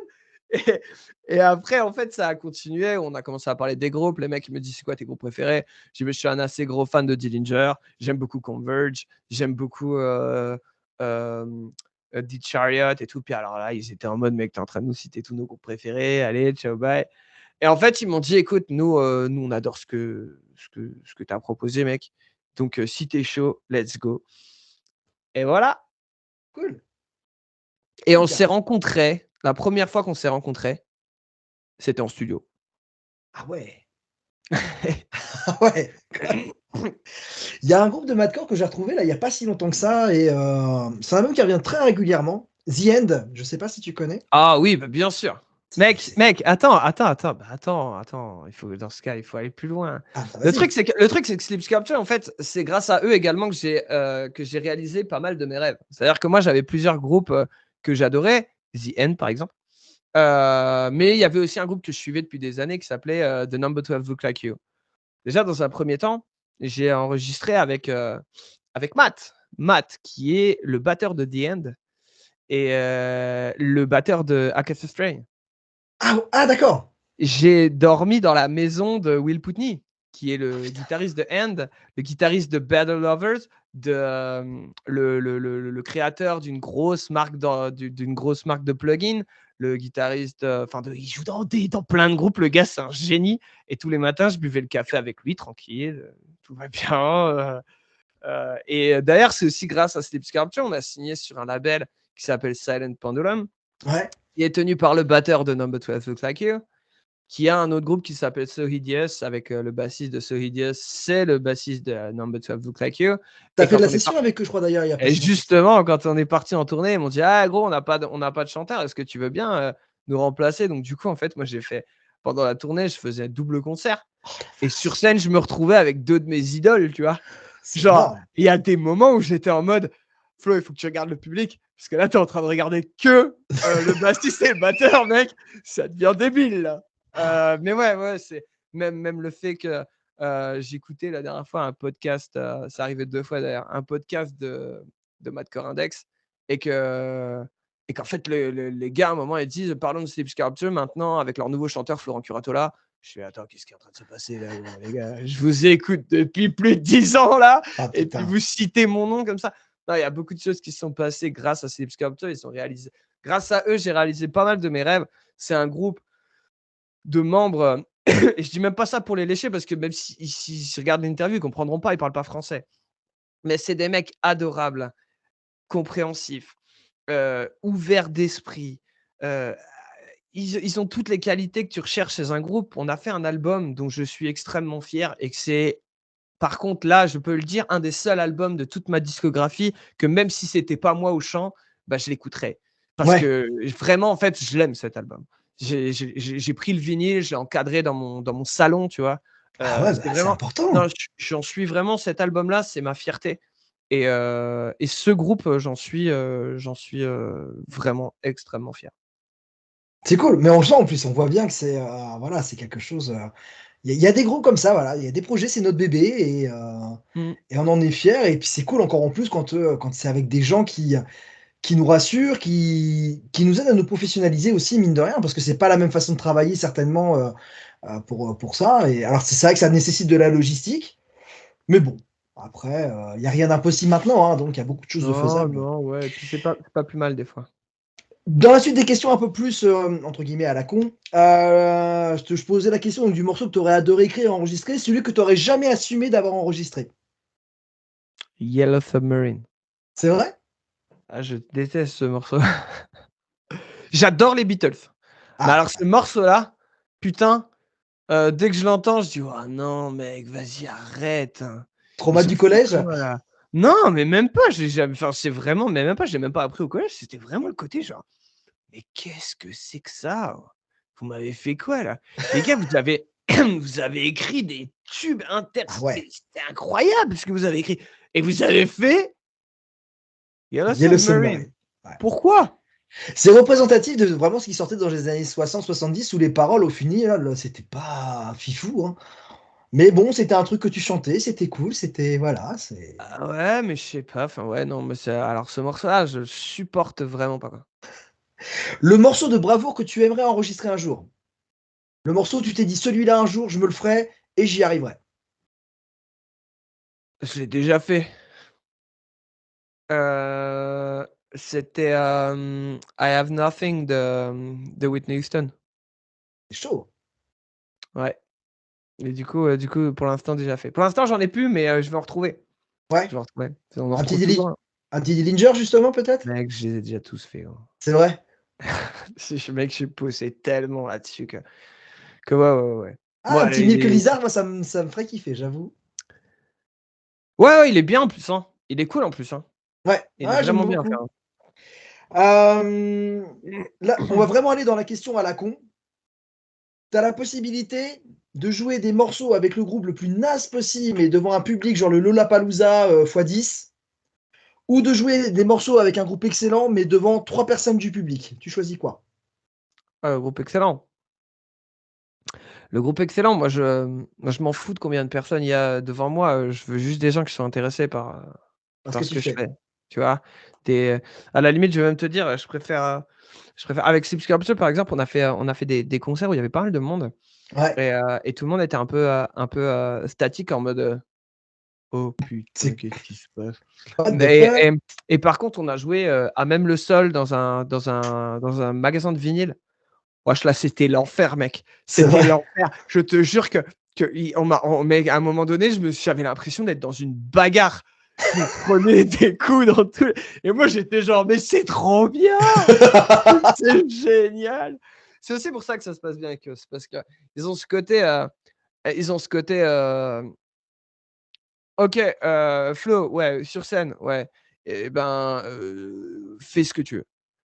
S2: et après, en fait, ça a continué. On a commencé à parler des groupes. Les mecs, ils me disent: «C'est quoi tes groupes préférés?» Je dis: «Beh, je suis un assez gros fan de Dillinger. J'aime beaucoup Converge. J'aime beaucoup, hem, The Chariot et tout. Puis alors là, ils étaient en mode, mec, t'es en train de nous citer tous nos groupes préférés. Allez, ciao, bye. Et en fait, ils m'ont dit, écoute, nous on adore ce que tu as proposé, mec. Donc, si t'es chaud, let's go. Et voilà.
S1: Cool.
S2: Et on
S1: Ok.
S2: s'est rencontrés. La première fois qu'on s'est rencontrés, c'était en studio.
S1: Ah ouais. Ah ouais. Il y a un groupe de madcore que j'ai retrouvé là il y a pas si longtemps que ça et c'est un album qui revient très régulièrement. The End, je sais pas si tu connais?
S2: Ah oui, bah, bien sûr.
S1: C'est
S2: Mec, attends, il faut, dans ce cas, il faut aller plus loin.
S1: ah bah,
S2: Le
S1: vas-y.
S2: truc, c'est que Sleep Sculpture, en fait, c'est grâce à eux également que j'ai réalisé pas mal de mes rêves. C'est-à-dire que moi, j'avais plusieurs groupes que j'adorais, The End par exemple. Mais il y avait aussi un groupe que je suivais depuis des années qui s'appelait The Number 12 Look Like You. Déjà, dans un premier temps, j'ai enregistré avec Matt. Matt, qui est le batteur de The End et le batteur de Acacia Strain.
S1: Ah d'accord.
S2: J'ai dormi dans la maison de Will Putney, qui est le guitariste de End, le guitariste de Better Lovers, le créateur d'une grosse marque de plugins, le guitariste, il joue dans plein de groupes. Le gars, c'est un génie. Et tous les matins, je buvais le café avec lui, tranquille, tout va bien. Et d'ailleurs, c'est aussi grâce à Sleep Sculpture, on a signé sur un label qui s'appelle Silent Pendulum,
S1: Ouais.
S2: qui est tenu par le batteur de Number 12 Looks Like You, qui a un autre groupe qui s'appelle So Hideous, avec le bassiste de So Hideous, c'est le bassiste de Number 12 Look Like You.
S1: Tu as
S2: Et
S1: fait de
S2: quand
S1: la
S2: on est
S1: session
S2: parti,
S1: avec eux, je crois d'ailleurs, il y a pas
S2: et
S1: si longtemps que ça.
S2: justement, quand on est parti en tournée, ils m'ont dit, ah gros, on n'a pas de chanteur, est-ce que tu veux bien nous remplacer? Donc du coup, en fait, moi j'ai fait, pendant la tournée, je faisais un double concert. Et sur scène, je me retrouvais avec deux de mes idoles, tu vois.
S1: C'est
S2: Genre,
S1: énorme.
S2: il y a des moments où j'étais en mode, Flo, il faut que tu regardes le public, parce que là, tu es en train de regarder que le bassiste et le batteur, mec. Ça devient débile, là. Mais ouais, c'est même le fait que j'écoutais la dernière fois un podcast, ça arrivait 2 fois d'ailleurs, un podcast de Madcore Index, et qu'en fait, les gars, à un moment, ils disent, parlons de Sleep Sculpture maintenant avec leur nouveau chanteur Florent Curatola. Je fais, attends, qu'est-ce qui est en train de se passer là, gros, les gars? Je vous écoute depuis plus de 10 ans là,
S1: Ah
S2: et puis
S1: putain.
S2: vous citez mon nom comme ça. Non, il y a beaucoup de choses qui se sont passées grâce à Sleep Sculpture. Ils sont réalisés. Grâce à eux, j'ai réalisé pas mal de mes rêves. C'est un groupe de membres, et je dis même pas ça pour les lécher, parce que même s'ils regardent l'interview, ils comprendront pas, ils parlent pas français. Mais c'est des mecs adorables, compréhensifs, ouverts d'esprit. euh, ils ont toutes les qualités que tu recherches chez un groupe. On a fait un album dont je suis extrêmement fier, et que c'est, par contre, là, je peux le dire, un des seuls albums de toute ma discographie que même si c'était pas moi au chant, bah, je l'écouterais. Parce
S1: Ouais.
S2: que vraiment, en fait, je l'aime cet album. J'ai pris le vinyle, je l'ai encadré dans mon salon, tu vois.
S1: Ah ouais,
S2: C'est
S1: bah, c'est
S2: vraiment, non,
S1: important.
S2: j'en suis vraiment, cet album-là, c'est ma fierté. Et ce groupe, j'en suis vraiment extrêmement fier.
S1: C'est cool, mais on le sent en plus, on voit bien que c'est, voilà, c'est quelque chose, il y a des groupes comme ça, voilà, il y a des projets, c'est notre bébé
S2: Mm.
S1: et on en est fiers et puis c'est cool encore en plus quand c'est avec des gens qui nous rassurent, qui nous aident à nous professionnaliser aussi mine de rien, parce que c'est pas la même façon de travailler certainement, pour ça et alors c'est vrai que ça nécessite de la logistique, mais bon, après, il y a rien d'impossible maintenant, hein, donc il y a beaucoup de choses de
S2: Non,
S1: faisables.
S2: non, ouais. Et puis c'est pas plus mal des fois.
S1: Dans la suite des questions un peu plus, entre guillemets «à la con», je posais la question donc du morceau que tu aurais adoré écrire et enregistrer, celui que tu aurais jamais assumé d'avoir enregistré.
S2: Yellow Submarine.
S1: C'est vrai?
S2: Ah, je déteste ce morceau. J'adore les Beatles. Mais
S1: Ah,
S2: alors ce morceau-là, putain, dès que je l'entends, je dis: «Oh non mec, vas-y arrête, hein.
S1: trauma
S2: Ils ont
S1: du
S2: fait
S1: collège?
S2: quoi là?» Non, mais même pas, j'ai jamais, enfin, c'est vraiment, mais même pas, je l'ai même pas appris au collège, c'était vraiment le côté genre: «Mais qu'est-ce que c'est que ça? Vous m'avez fait quoi là? Les gars, vous avez vous avez écrit des tubes inter,
S1: Ah ouais,
S2: c'était incroyable ce que vous avez écrit, et vous avez fait Yellow
S1: Yellow
S2: Submarine.
S1: Submarine. Ouais.
S2: Pourquoi?»
S1: C'est représentatif de vraiment ce qui sortait dans les années 60-70 où les paroles au final, là, c'était pas fifou, hein. Mais bon, c'était un truc que tu chantais, c'était cool, c'était voilà, c'est
S2: Ah ouais, mais je sais pas, enfin ouais, non, mais c'est, alors ce morceau-là, je supporte vraiment pas, quoi.
S1: le morceau de bravoure que tu aimerais enregistrer un jour. Le morceau où tu t'es dit: «Celui-là un jour je me le ferai et j'y arriverai».
S2: Je l'ai déjà fait. Heu, C'était I Have Nothing de Whitney Houston.
S1: C'est chaud.
S2: Ouais. Et du coup, pour l'instant, déjà fait. Pour l'instant, j'en ai plus, mais je vais en retrouver.
S1: Ouais.
S2: Je vais en retrouver. On en
S1: Un petit
S2: retrouve toujours, hein.
S1: Dillinger, justement, peut-être?
S2: Mec, je les ai déjà tous faits, gros.
S1: C'est vrai?
S2: Mec, je suis poussé tellement là-dessus que ouais, ouais, ouais.
S1: Ah, un
S2: Moi,
S1: petit Milk Lizard, moi, ça me ferait kiffer, j'avoue.
S2: ouais, il est bien en plus, hein. Il est cool en plus, hein.
S1: Ouais,
S2: Il est
S1: ouais, j'aime
S2: vraiment bien à faire,
S1: beaucoup.
S2: hein.
S1: Là, on va vraiment aller dans la question à la con. Tu as la possibilité de jouer des morceaux avec le groupe le plus naze possible, mais devant un public genre le Lollapalooza x10, ou de jouer des morceaux avec un groupe excellent, mais devant 3 personnes du public. Tu choisis quoi?
S2: Le groupe excellent. Le groupe excellent, moi je m'en fous de combien de personnes il y a devant moi, je veux juste des gens qui sont intéressés
S1: Parce
S2: par
S1: que
S2: ce
S1: tu
S2: que je
S1: fais.
S2: fais, tu vois? Des À la limite, je vais même te dire, je préfère avec Sleep Sculpture, par exemple, on a fait des concerts où il y avait pas mal de monde
S1: Ouais,
S2: et tout le monde était un peu, statique en mode, «Oh putain,
S1: c'est
S2: qu'est-ce qui se passe?»
S1: what the
S2: mais
S1: fuck?
S2: et par contre, on a joué, à même le sol dans un magasin de vinyle. Wesh, là, c'était l'enfer, mec.
S1: C'est
S2: C'était
S1: vrai.
S2: l'enfer. Je te jure que i on mec, à un moment donné, j'avais l'impression d'être dans une bagarre. Je me prenais des coups dans tout et moi, j'étais genre: «Mais c'est trop bien! C'est génial!» C'est aussi pour ça que ça se passe bien avec eux. C'est parce qu'ils ont ce côté, ils ont ce côté, «OK, Flo, ouais, sur scène, ouais, et ben, fais ce que tu veux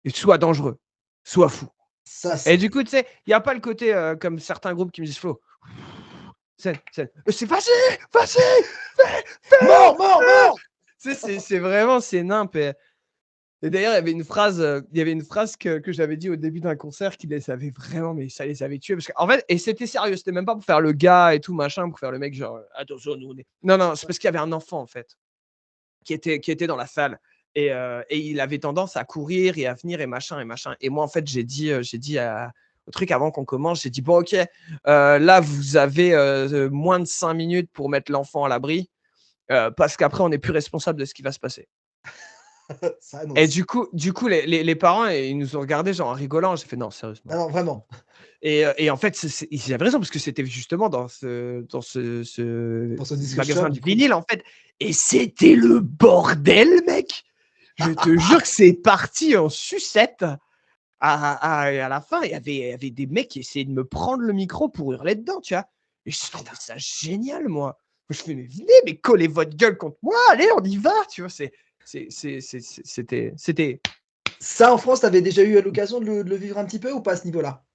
S2: et sois dangereux, sois fou».
S1: Ça,
S2: Et
S1: c'est
S2: du coup, tu sais, il y a pas le côté, comme certains groupes qui me disent: «Flo, scène, c'est vas-y, vas-y, fais,
S1: mort, mort,
S2: fais!»
S1: mort!
S2: Tu sais, c'est vraiment c'est nimp et d'ailleurs, il y avait une phrase que j'avais dit au début d'un concert qui les avait vraiment mais ça les avait tués parce qu'en fait et c'était sérieux, c'était même pas pour faire le gars et tout machin, pour faire le mec genre: «Attention, nous on est» non, non, c'est parce qu'il y avait un enfant, en fait, qui était dans la salle et il avait tendance à courir et à venir et machin et machin. Et moi, en fait, j'ai dit au truc avant qu'on commence, j'ai dit bon, ok, là, vous avez moins de 5 minutes pour mettre l'enfant à l'abri parce qu'après, on n'est plus responsable de ce qui va se passer.
S1: Ça
S2: Et
S1: annonce.
S2: du coup les parents, ils nous ont regardés genre en rigolant. J'ai fait non,
S1: Ah
S2: sérieusement.
S1: non, vraiment.
S2: Et en fait, ils avaient raison parce que c'était justement ce
S1: Pour ce disque shop,
S2: magasin de
S1: du coup.
S2: vinyle, en fait. Et c'était le bordel, mec. Je te jure que c'est parti en sucette. À la fin, il y avait des mecs qui essayaient de me prendre le micro pour hurler dedans, tu vois. Et je trouvais
S1: Putain.
S2: ça génial, moi. Je fais, mais venez, mais collez votre gueule contre moi, allez, on y va, tu vois. C'était.
S1: Ça, en France, tu avais déjà eu l'occasion de le vivre un petit peu ou pas à ce niveau-là?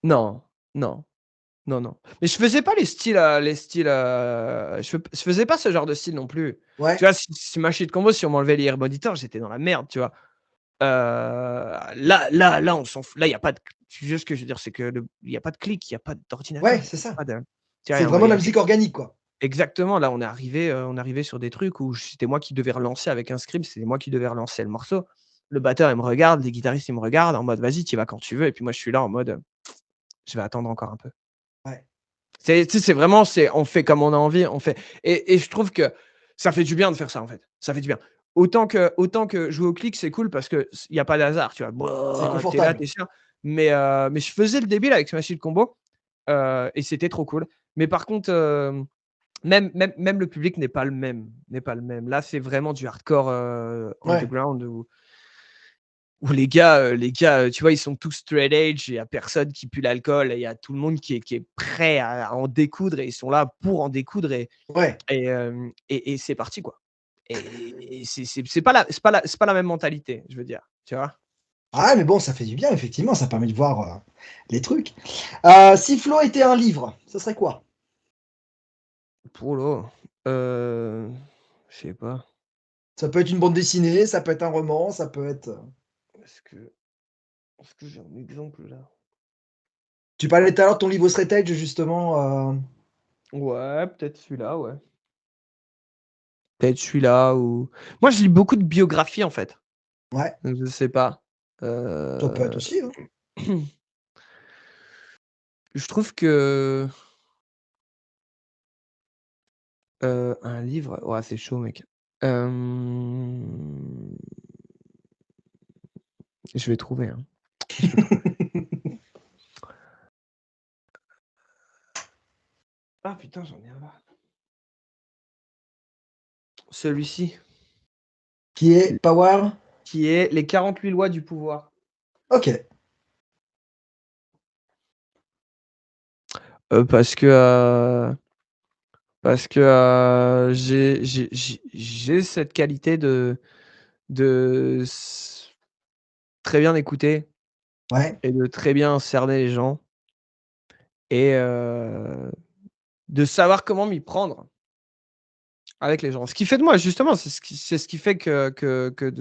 S2: Non, non. Non, non. Mais je faisais pas je faisais pas ce genre de style non plus. Tu
S1: Ouais?
S2: vois, si Machine Combo, si on m'enlevait les Air Auditeurs, j'étais dans la merde, tu vois? Là, on s'en fout. Là, il y a pas de juste ce que je veux dire, c'est que il y a pas de clic, il y a pas
S1: Ouais,
S2: d'ordinateur,
S1: c'est
S2: il y a
S1: ça.
S2: pas de tu
S1: C'est
S2: vois,
S1: vraiment
S2: il
S1: de
S2: y
S1: la
S2: avait
S1: musique organique, quoi.
S2: exactement, là, on est arrivé sur des trucs où c'était moi qui devais relancer avec un script, c'était moi qui devais relancer le morceau. Le batteur, il me regarde, les guitaristes, ils me regardent en mode: «Vas-y, tu y vas quand tu veux» et puis moi, je suis là en mode: «Je vais attendre encore un peu».
S1: Ouais.
S2: C'est tu sais, c'est vraiment on fait comme on a envie, on fait et je trouve que ça fait du bien de faire ça, en fait. Ça fait du bien. Autant que jouer au clic, c'est cool parce que il y a pas d'hasard, tu vois?
S1: C'est
S2: Bah, tu es là,
S1: confortable.
S2: tu es sûr. Mais je faisais le débile avec Smash Hit Combo, et c'était trop cool. Mais par contre, même le public n'est pas le même, n'est pas le même. Là, c'est vraiment du hardcore,
S1: Ouais.
S2: underground où les gars, tu vois, ils sont tous straight edge, il y a personne qui pue l'alcool et il y a tout le monde qui est prêt à en découdre et ils sont là pour en découdre
S1: Ouais.
S2: et c'est parti, quoi. Et c'est pas la même mentalité, je veux dire, tu vois?
S1: Ah, mais bon, ça fait du bien, effectivement, ça permet de voir, les trucs. Si Flo était un livre, ce serait quoi?
S2: Oh là, je sais pas.
S1: Ça peut être une bande dessinée, ça peut être un roman, ça peut être,
S2: Est-ce que j'ai un exemple là?
S1: tu parlais tout à l'heure de ton livre straight edge justement,
S2: Ouais, peut-être celui-là, ouais. Peut-être celui-là ou moi, je lis beaucoup de biographies, en fait,
S1: ouais,
S2: donc je sais pas.
S1: ça peut être
S2: Heu,
S1: aussi, hein.
S2: je trouve que, un livre, ouais, c'est chaud, mec. Hem Je vais trouver. Hein. Je vais trouver. Ah putain, j'en ai un là. Celui-ci,
S1: Qui est Power?
S2: qui est les 48 lois du pouvoir.
S1: Ok.
S2: Parce que j'ai cette qualité de très bien écouter
S1: Ouais.
S2: et de très bien cerner les gens et de savoir comment m'y prendre avec les gens. Ce qui fait de moi justement, c'est ce qui fait que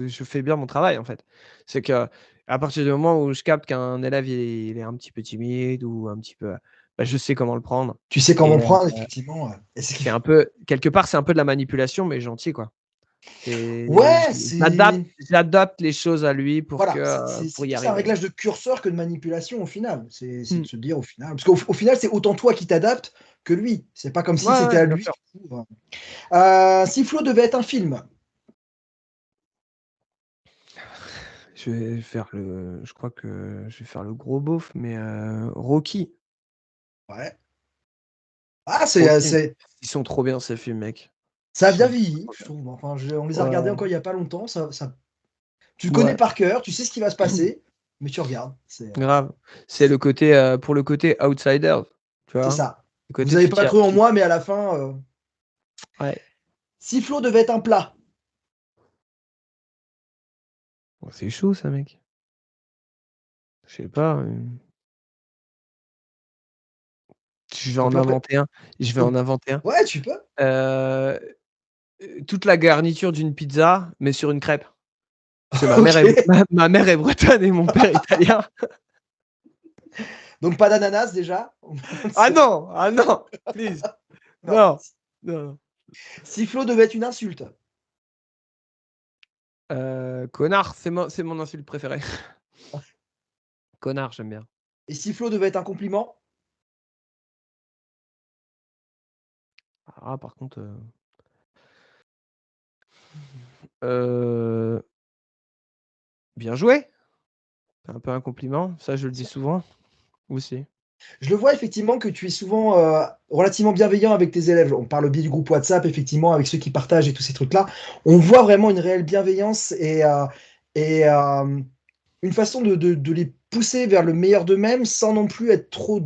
S2: je fais bien mon travail en fait. C'est qu'à partir du moment où je capte qu'un élève il est un petit peu timide ou un petit peu, bah, je sais comment le prendre
S1: Tu sais
S2: et
S1: comment prendre, effectivement. Et c'est
S2: c'est un peu quelque part, c'est un peu de la manipulation mais gentil quoi.
S1: Ouais,
S2: J'adapte les choses à lui
S1: voilà,
S2: pour
S1: c'est
S2: y
S1: plus un
S2: arriver.
S1: réglage de curseur que de manipulation au final. C'est de
S2: Mmh.
S1: se dire au final, parce qu'au final, c'est autant toi qui t'adaptes que lui. C'est pas comme si
S2: Ouais,
S1: c'était
S2: ouais,
S1: à
S2: bien
S1: lui.
S2: sûr.
S1: Si Flo devait être un film,
S2: Je crois que je vais faire le gros beauf, mais Rocky.
S1: ouais. Ah,
S2: Rocky. Ils sont trop bien ces films, mec.
S1: ça
S2: Ils
S1: a bien
S2: sont
S1: vieilli,
S2: trop
S1: je
S2: bien.
S1: trouve. Enfin, on les a regardés
S2: Ouais,
S1: encore il y a pas longtemps. Tu le connais
S2: ouais,
S1: par cœur, tu sais ce qui va se passer, mais tu regardes.
S2: grave. C'est le côté, pour le côté outsider, tu
S1: C'est
S2: vois?
S1: ça.
S2: Le
S1: Vous
S2: côté
S1: avez pas cru en
S2: tu
S1: moi, mais à la fin,
S2: ouais.
S1: si Flo devait être un plat,
S2: Oh, c'est chaud ça, mec. Je sais pas, je vais
S1: ton
S2: en
S1: plat
S2: inventer un. Je vais
S1: ton
S2: en inventer un.
S1: ouais, tu peux.
S2: Heu, toute la garniture d'une pizza, mais sur une crêpe. Parce que
S1: OK.
S2: ma mère est bretonne et mon père italien.
S1: Donc pas d'ananas déjà.
S2: Ah
S1: C'est
S2: non! Ah non! Please!
S1: non.
S2: Non! Non.
S1: Si Flo devait être une insulte
S2: Connard, c'est mon insulte préférée. Connard, j'aime bien.
S1: et si Flo devait être un compliment?
S2: Ah par contre, heu, bien joué! C'est un peu un compliment, ça je le dis souvent, aussi.
S1: Je le vois effectivement que tu es souvent, relativement bienveillant avec tes élèves. On parle au biais du groupe WhatsApp effectivement avec ceux qui partagent et tous ces trucs-là. On voit vraiment une réelle bienveillance et une façon de les pousser vers le meilleur d'eux-mêmes sans non plus être trop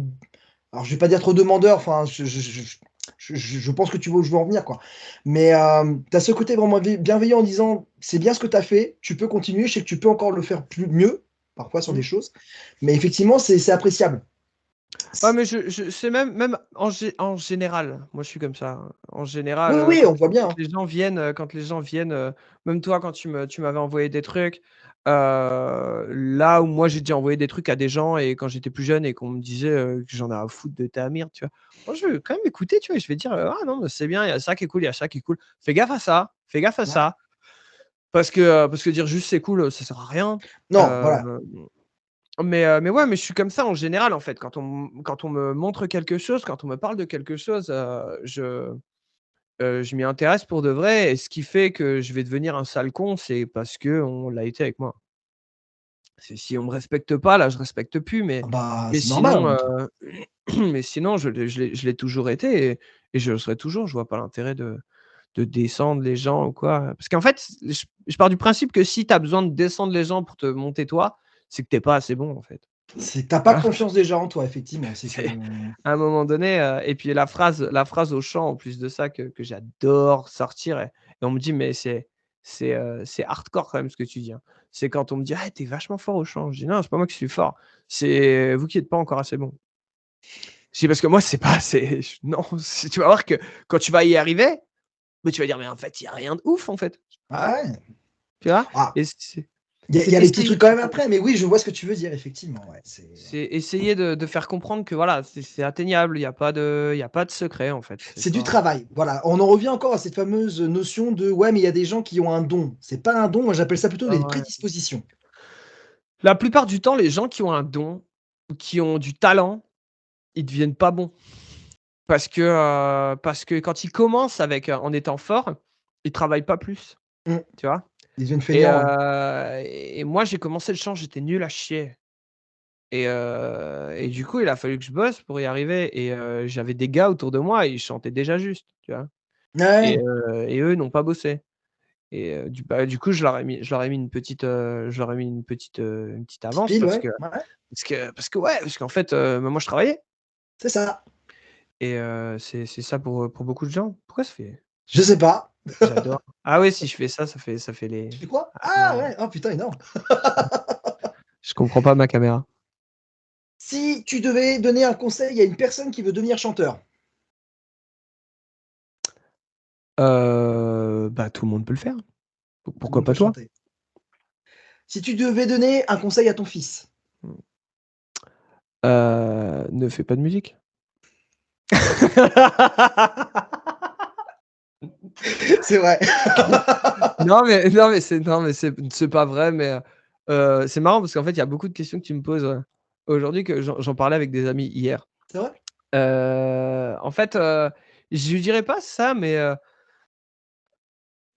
S1: alors je vais pas dire trop demandeur, enfin je pense que tu vois où je veux en venir, quoi. Mais, tu as ce côté vraiment bienveillant en disant: «C'est bien ce que tu as fait, tu peux continuer, je sais que tu peux encore le faire mieux», parfois sur des
S2: Mmh.
S1: choses, mais effectivement c'est appréciable.
S2: Ouais, mais je c'est même en général, moi je suis comme ça, hein. En général,
S1: Oui, oui, on voit bien, hein.
S2: quand les gens viennent, même toi quand tu m'avais envoyé des trucs, là où moi j'ai déjà envoyé des trucs à des gens et quand j'étais plus jeune et qu'on me disait, que j'en ai à foutre de ta merde, tu vois? Moi je vais quand même écouter, tu vois? Je vais dire: «Ah non, mais c'est bien, il y a ça qui est cool, il y a ça qui est cool. Fais gaffe à ça, fais gaffe à
S1: Ouais.
S2: ça». Parce que dire juste: «C'est cool», ça sert à rien.
S1: Non,
S2: Heu
S1: voilà,
S2: mais ouais, mais je suis comme ça en général, en fait. Quand on me montre quelque chose, quand on me parle de quelque chose, je m'y intéresse pour de vrai et ce qui fait que je vais devenir un sale con, c'est parce qu'on l'a été avec moi. C'est si on me respecte pas, là, je respecte plus,
S1: ah bah,
S2: mais
S1: c'est normal en
S2: sinon,
S1: même temps.
S2: mais sinon je l'ai toujours été et je le serai toujours. Je vois pas l'intérêt de descendre les gens ou quoi. Parce qu'en fait, je pars du principe que si tu as besoin de descendre les gens pour te monter toi, c'est que tu es pas assez bon, en fait.
S1: C'est tu pas
S2: Voilà.
S1: confiance déjà en toi effectivement, c'est que
S2: C'est à un moment donné, et puis la phrase au chant en plus de ça que j'adore sortir et on me dit: «Mais c'est hardcore quand même ce que tu dis, hein». C'est quand on me dit: «Ah, tu es vachement fort au chant». Je dis: «Non, c'est pas moi qui suis fort, c'est vous qui êtes pas encore assez bon». Je dis: «Parce que moi c'est pas assez non, tu vas voir que quand tu vas y arriver, mais tu vas dire: "Mais en fait, il y a rien de ouf en fait"». Ah ouais?
S1: ouais.
S2: Tu vois?
S1: Ah,
S2: Et
S1: il y
S2: c'est
S1: a les petits
S2: essayer
S1: trucs quand même après, mais oui, je vois ce que tu veux dire effectivement, ouais,
S2: c'est essayer de faire comprendre que voilà, c'est atteignable, il y a pas de secret en fait, c'est
S1: c'est du
S2: pas
S1: travail, voilà. On en revient encore à cette fameuse notion de: «Ouais, mais il y a des gens qui ont un don». C'est pas un don, moi j'appelle ça plutôt
S2: ah
S1: des
S2: ouais.
S1: prédispositions.
S2: La plupart du temps, les gens qui ont un don, ou qui ont du talent, ils deviennent pas bons. Parce que quand ils commencent en étant forts, ils travaillent pas plus,
S1: Mmh.
S2: tu vois?
S1: Ils deviennent
S2: Et,
S1: feignants, ouais.
S2: et moi, j'ai commencé le chant, j'étais nul à chier. Et du coup, il a fallu que je bosse pour y arriver. Et j'avais des gars autour de moi, ils chantaient déjà juste, tu vois. Et,
S1: Ouais,
S2: et eux n'ont pas bossé. Et du coup, je leur ai mis une petite
S1: petite
S2: avance
S1: pile, ouais, ouais,
S2: parce qu'en fait, moi, je travaillais.
S1: c'est ça.
S2: Et c'est ça pour beaucoup de gens. Pourquoi ça fait
S1: Je sais pas.
S2: j'adore. Ah oui, si je fais ça, ça fait
S1: Tu
S2: les
S1: fais quoi?
S2: ah
S1: Ah
S2: non,
S1: ouais, oh putain, énorme.
S2: je comprends pas ma caméra.
S1: Si tu devais donner un conseil à une personne qui veut devenir chanteur,
S2: Bah, tout le monde peut le faire.
S1: tout le
S2: Pourquoi
S1: monde
S2: pas
S1: peut
S2: toi?
S1: chanter. Si tu devais donner un conseil à ton fils,
S2: Mmh. Ne fais pas de musique.
S1: c'est vrai.
S2: C'est pas vrai, mais c'est marrant parce qu'en fait, il y a beaucoup de questions que tu me poses, aujourd'hui que j'en parlais avec des amis hier.
S1: C'est vrai?
S2: En fait, je lui dirais pas ça, mais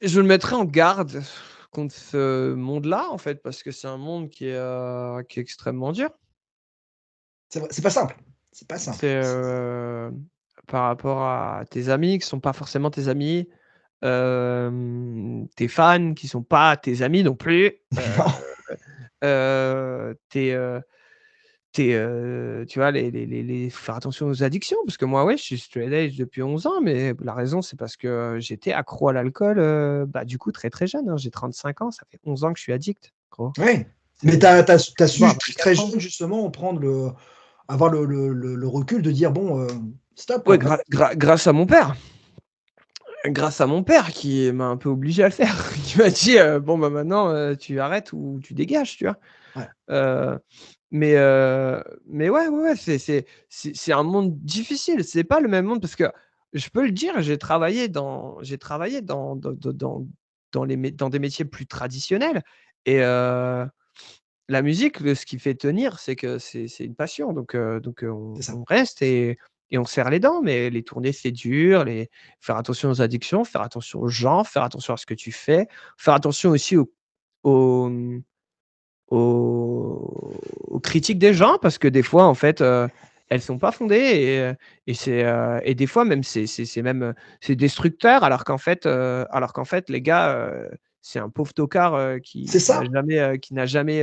S2: je le mettrais en garde contre ce monde-là, en fait, parce que c'est un monde qui est extrêmement dur.
S1: C'est vrai, c'est pas simple. C'est pas
S2: C'est,
S1: simple.
S2: par rapport à tes amis qui sont pas forcément tes amis, tes fans qui sont pas tes amis non plus, tes, tu vois, les faut faire attention aux addictions parce que moi, ouais, je suis straight edge depuis 11 ans, mais la raison, c'est parce que j'étais accro à l'alcool, bah, du coup, très, très jeune, hein. J'ai 35 ans, ça fait 11 ans que je suis addict, gros.
S1: Oui, mais
S2: C'est
S1: tu as
S2: bon, à
S1: su très
S2: 24 ans.
S1: jeune justement prendre avoir le recul de dire: «Bon, stop
S2: Ouais,
S1: quoi».
S2: grâce à mon père. Grâce à mon père qui m'a un peu obligé à le faire. Qui m'a dit, «Bon, bah, maintenant, tu arrêtes ou tu dégages», tu vois?
S1: Ouais,
S2: Heu, mais ouais, ouais, ouais, c'est un monde difficile. C'est pas le même monde parce que je peux le dire, j'ai travaillé dans des métiers plus traditionnels et la musique, ce qui fait tenir, c'est que c'est une passion donc
S1: c'est ça.
S2: on reste et on serre les dents, mais les tournées, c'est dur, faire attention aux addictions, faire attention aux gens, faire attention à ce que tu fais, faire attention aussi aux, mmh, aux critiques des gens parce que des fois, en fait, elles sont pas fondées et des fois même c'est même, c'est destructeur alors qu'en fait les gars, c'est un pauvre tocard,
S1: C'est ça,
S2: qui n'a jamais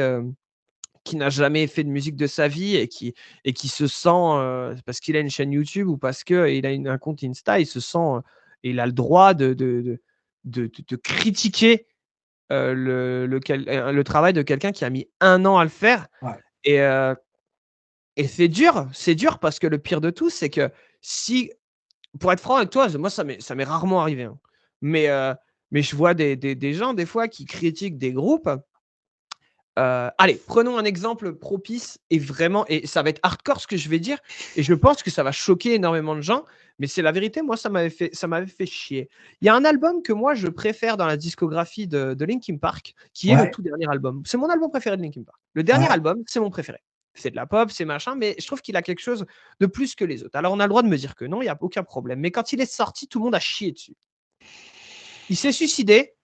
S2: fait de musique de sa vie et qui se sent, parce qu'il a une chaîne YouTube ou parce qu'il a un compte Insta, il se sent, il a le droit de critiquer, le travail de quelqu'un qui a mis 1 an à le faire
S1: ouais,
S2: et c'est dur parce que le pire de tout, c'est que si pour être franc avec toi, moi ça m'est rarement arrivé, hein, mais je vois des gens des fois qui critiquent des groupes. Allez, prenons un exemple propice et ça va être hardcore ce que je vais dire et je pense que ça va choquer énormément de gens, mais c'est la vérité, moi ça m'avait fait chier. Il y a un album que moi je préfère dans la discographie de Linkin Park, qui est le
S1: ouais,
S2: tout dernier album. C'est mon album préféré de Linkin Park. Le dernier
S1: ouais.
S2: album, c'est mon préféré. C'est de la pop, c'est machin, mais je trouve qu'il a quelque chose de plus que les autres. Alors on a le droit de me dire que non, il y a aucun problème, mais quand il est sorti, tout le monde a chié dessus. Il s'est suicidé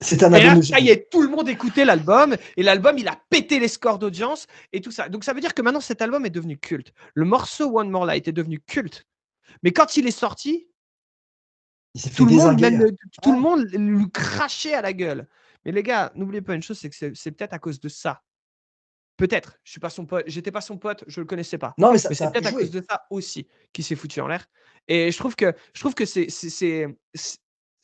S1: C'est un
S2: et
S1: album
S2: là,
S1: de
S2: ça y
S1: génie.
S2: est, tout le monde écoutait l'album et l'album, il a pété les scores d'audience et tout ça. Donc ça veut dire que maintenant, cet album est devenu culte. Le morceau One More Light est devenu culte. Mais quand il est sorti,
S1: Il s'est fait
S2: tout le monde,
S1: dézinguer.
S2: même tout le
S1: Ouais.
S2: monde lui crachait à la gueule. Mais les gars, n'oubliez pas une chose, c'est que c'est peut-être à cause de ça. Peut-être, je suis pas son pote, j'étais pas son pote, je le connaissais pas.
S1: Non, mais
S2: Mais
S1: ça
S2: c'est
S1: a pu
S2: peut-être à cause
S1: jouer.
S2: de ça aussi qu'il s'est foutu en l'air. Et je trouve que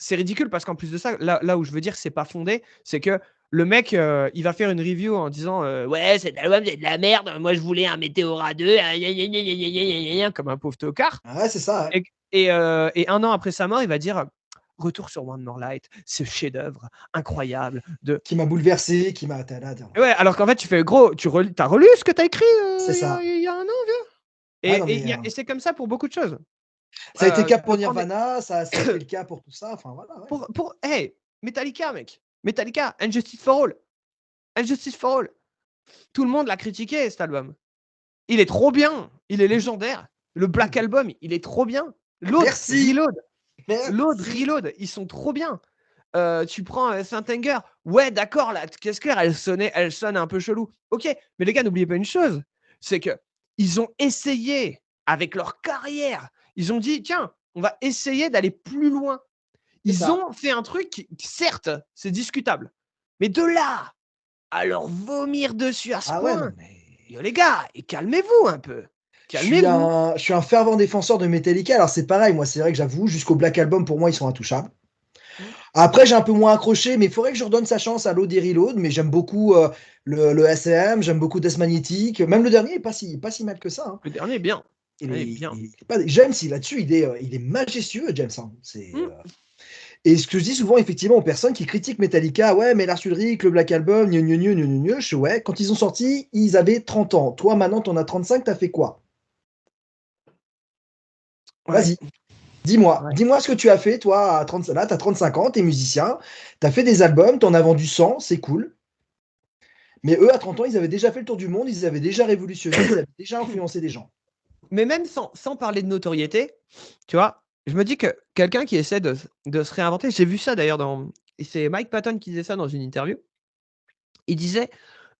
S2: c'est ridicule parce qu'en plus de ça, là où je veux dire c'est pas fondé, c'est que le mec, il va faire une review en disant, «Ouais, cet album, c'est de la merde, moi je voulais un Météora 2, gna gna gna gna gna gna gna», comme un pauvre tocard.
S1: Ouais, c'est ça, ouais.
S2: Et 1 an après sa mort, il va dire, «Retour sur One More Light, ce chef-d'œuvre incroyable de».
S1: Qui m'a bouleversé, qui m'a ta
S2: Ouais, alors qu'en fait, tu fais: «Gros, tu as relu ce que tu as écrit,
S1: c'est ça.
S2: il y a 1 an, vieux?»
S1: Ah non,
S2: Et
S1: mais
S2: il y a et c'est comme ça pour beaucoup de choses.
S1: ça a été le cas
S2: Tu peux
S1: pour
S2: prendre
S1: Nirvana, ça a été le cas pour tout ça, enfin voilà, ouais.
S2: pour hey, Metallica, mec, Metallica, Injustice for All, Injustice for All. Tout le monde l'a critiqué cet album. Il est trop bien, il est
S1: Mmh.
S2: légendaire. Le Black
S1: Mmh.
S2: Album, il est trop bien. L'autre,
S1: Merci,
S2: Reload,
S1: merci.
S2: ils sont trop bien. Tu prends, Saint Anger, Ouais, d'accord, la caisse claire, elle sonne un peu chelou. OK, mais les gars, n'oubliez pas une chose, c'est que ils ont essayé avec leur carrière. Ils ont dit: «Tiens, on va essayer d'aller plus loin».
S1: C'est
S2: Ils
S1: ça.
S2: ont fait un truc qui certes, c'est discutable, mais de là à leur vomir dessus à ce
S1: Ah ouais, non,
S2: point,
S1: mais
S2: yo les gars, et calmez-vous un peu, calmez-vous.
S1: je suis un fervent défenseur de Metallica. Alors c'est pareil, moi, c'est vrai que j'avoue, jusqu'au Black Album, pour moi, ils sont intouchables.
S2: Mmh.
S1: Après, j'ai un peu moins accroché, mais il faudrait que je redonne sa chance à Load et Reload. Mais j'aime beaucoup le SM, j'aime beaucoup Death Magnetic. Même le dernier est pas si mal que ça, hein.
S2: Le dernier est bien,
S1: Il est,
S2: il est bien.
S1: il est pas... James, là-dessus, il est majestueux, James, hein.
S2: Mmh.
S1: Et ce que je dis souvent, effectivement, aux personnes qui critiquent Metallica, ouais, mais Lars Ulrich, le Black Album, gna gna gna gna gna gna, ouais, quand ils ont sorti, ils avaient 30 ans. Toi, maintenant, t'en as 35, t'as fait quoi?
S2: Ouais,
S1: Vas-y, dis-moi.
S2: ouais.
S1: Dis-moi ce que tu as fait, toi, à 30, là, t'as 35 ans, t'es musicien, t'as fait des albums, t'en as vendu 100, c'est cool. Mais eux, à 30 ans, ils avaient déjà fait le tour du monde, ils avaient déjà révolutionné, ils avaient déjà influencé des gens.
S2: Mais même sans parler de notoriété, tu vois? Je me dis que quelqu'un qui essaie de se réinventer, j'ai vu ça d'ailleurs et c'est Mike Patton qui disait ça dans une interview. Il disait,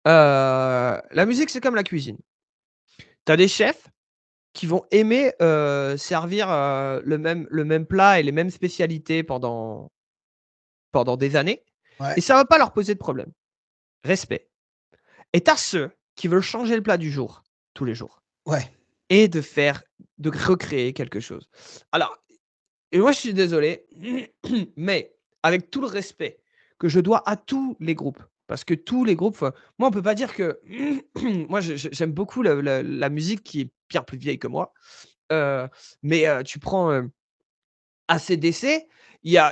S2: «La musique, c'est comme la cuisine. Tu as des chefs qui vont aimer, servir, le même plat et les mêmes spécialités pendant des années et
S1: Ouais,
S2: ça va pas leur poser de problème. Respect. Et tu as ceux qui veulent changer le plat du jour, tous les jours
S1: ouais,
S2: et de recréer quelque chose». Alors, et moi, je suis désolé, mais avec tout le respect que je dois à tous les groupes, parce que tous les groupes, moi, on peut pas dire que moi, j'aime beaucoup la musique qui est bien plus vieille que moi, heu, mais tu prends, AC/DC,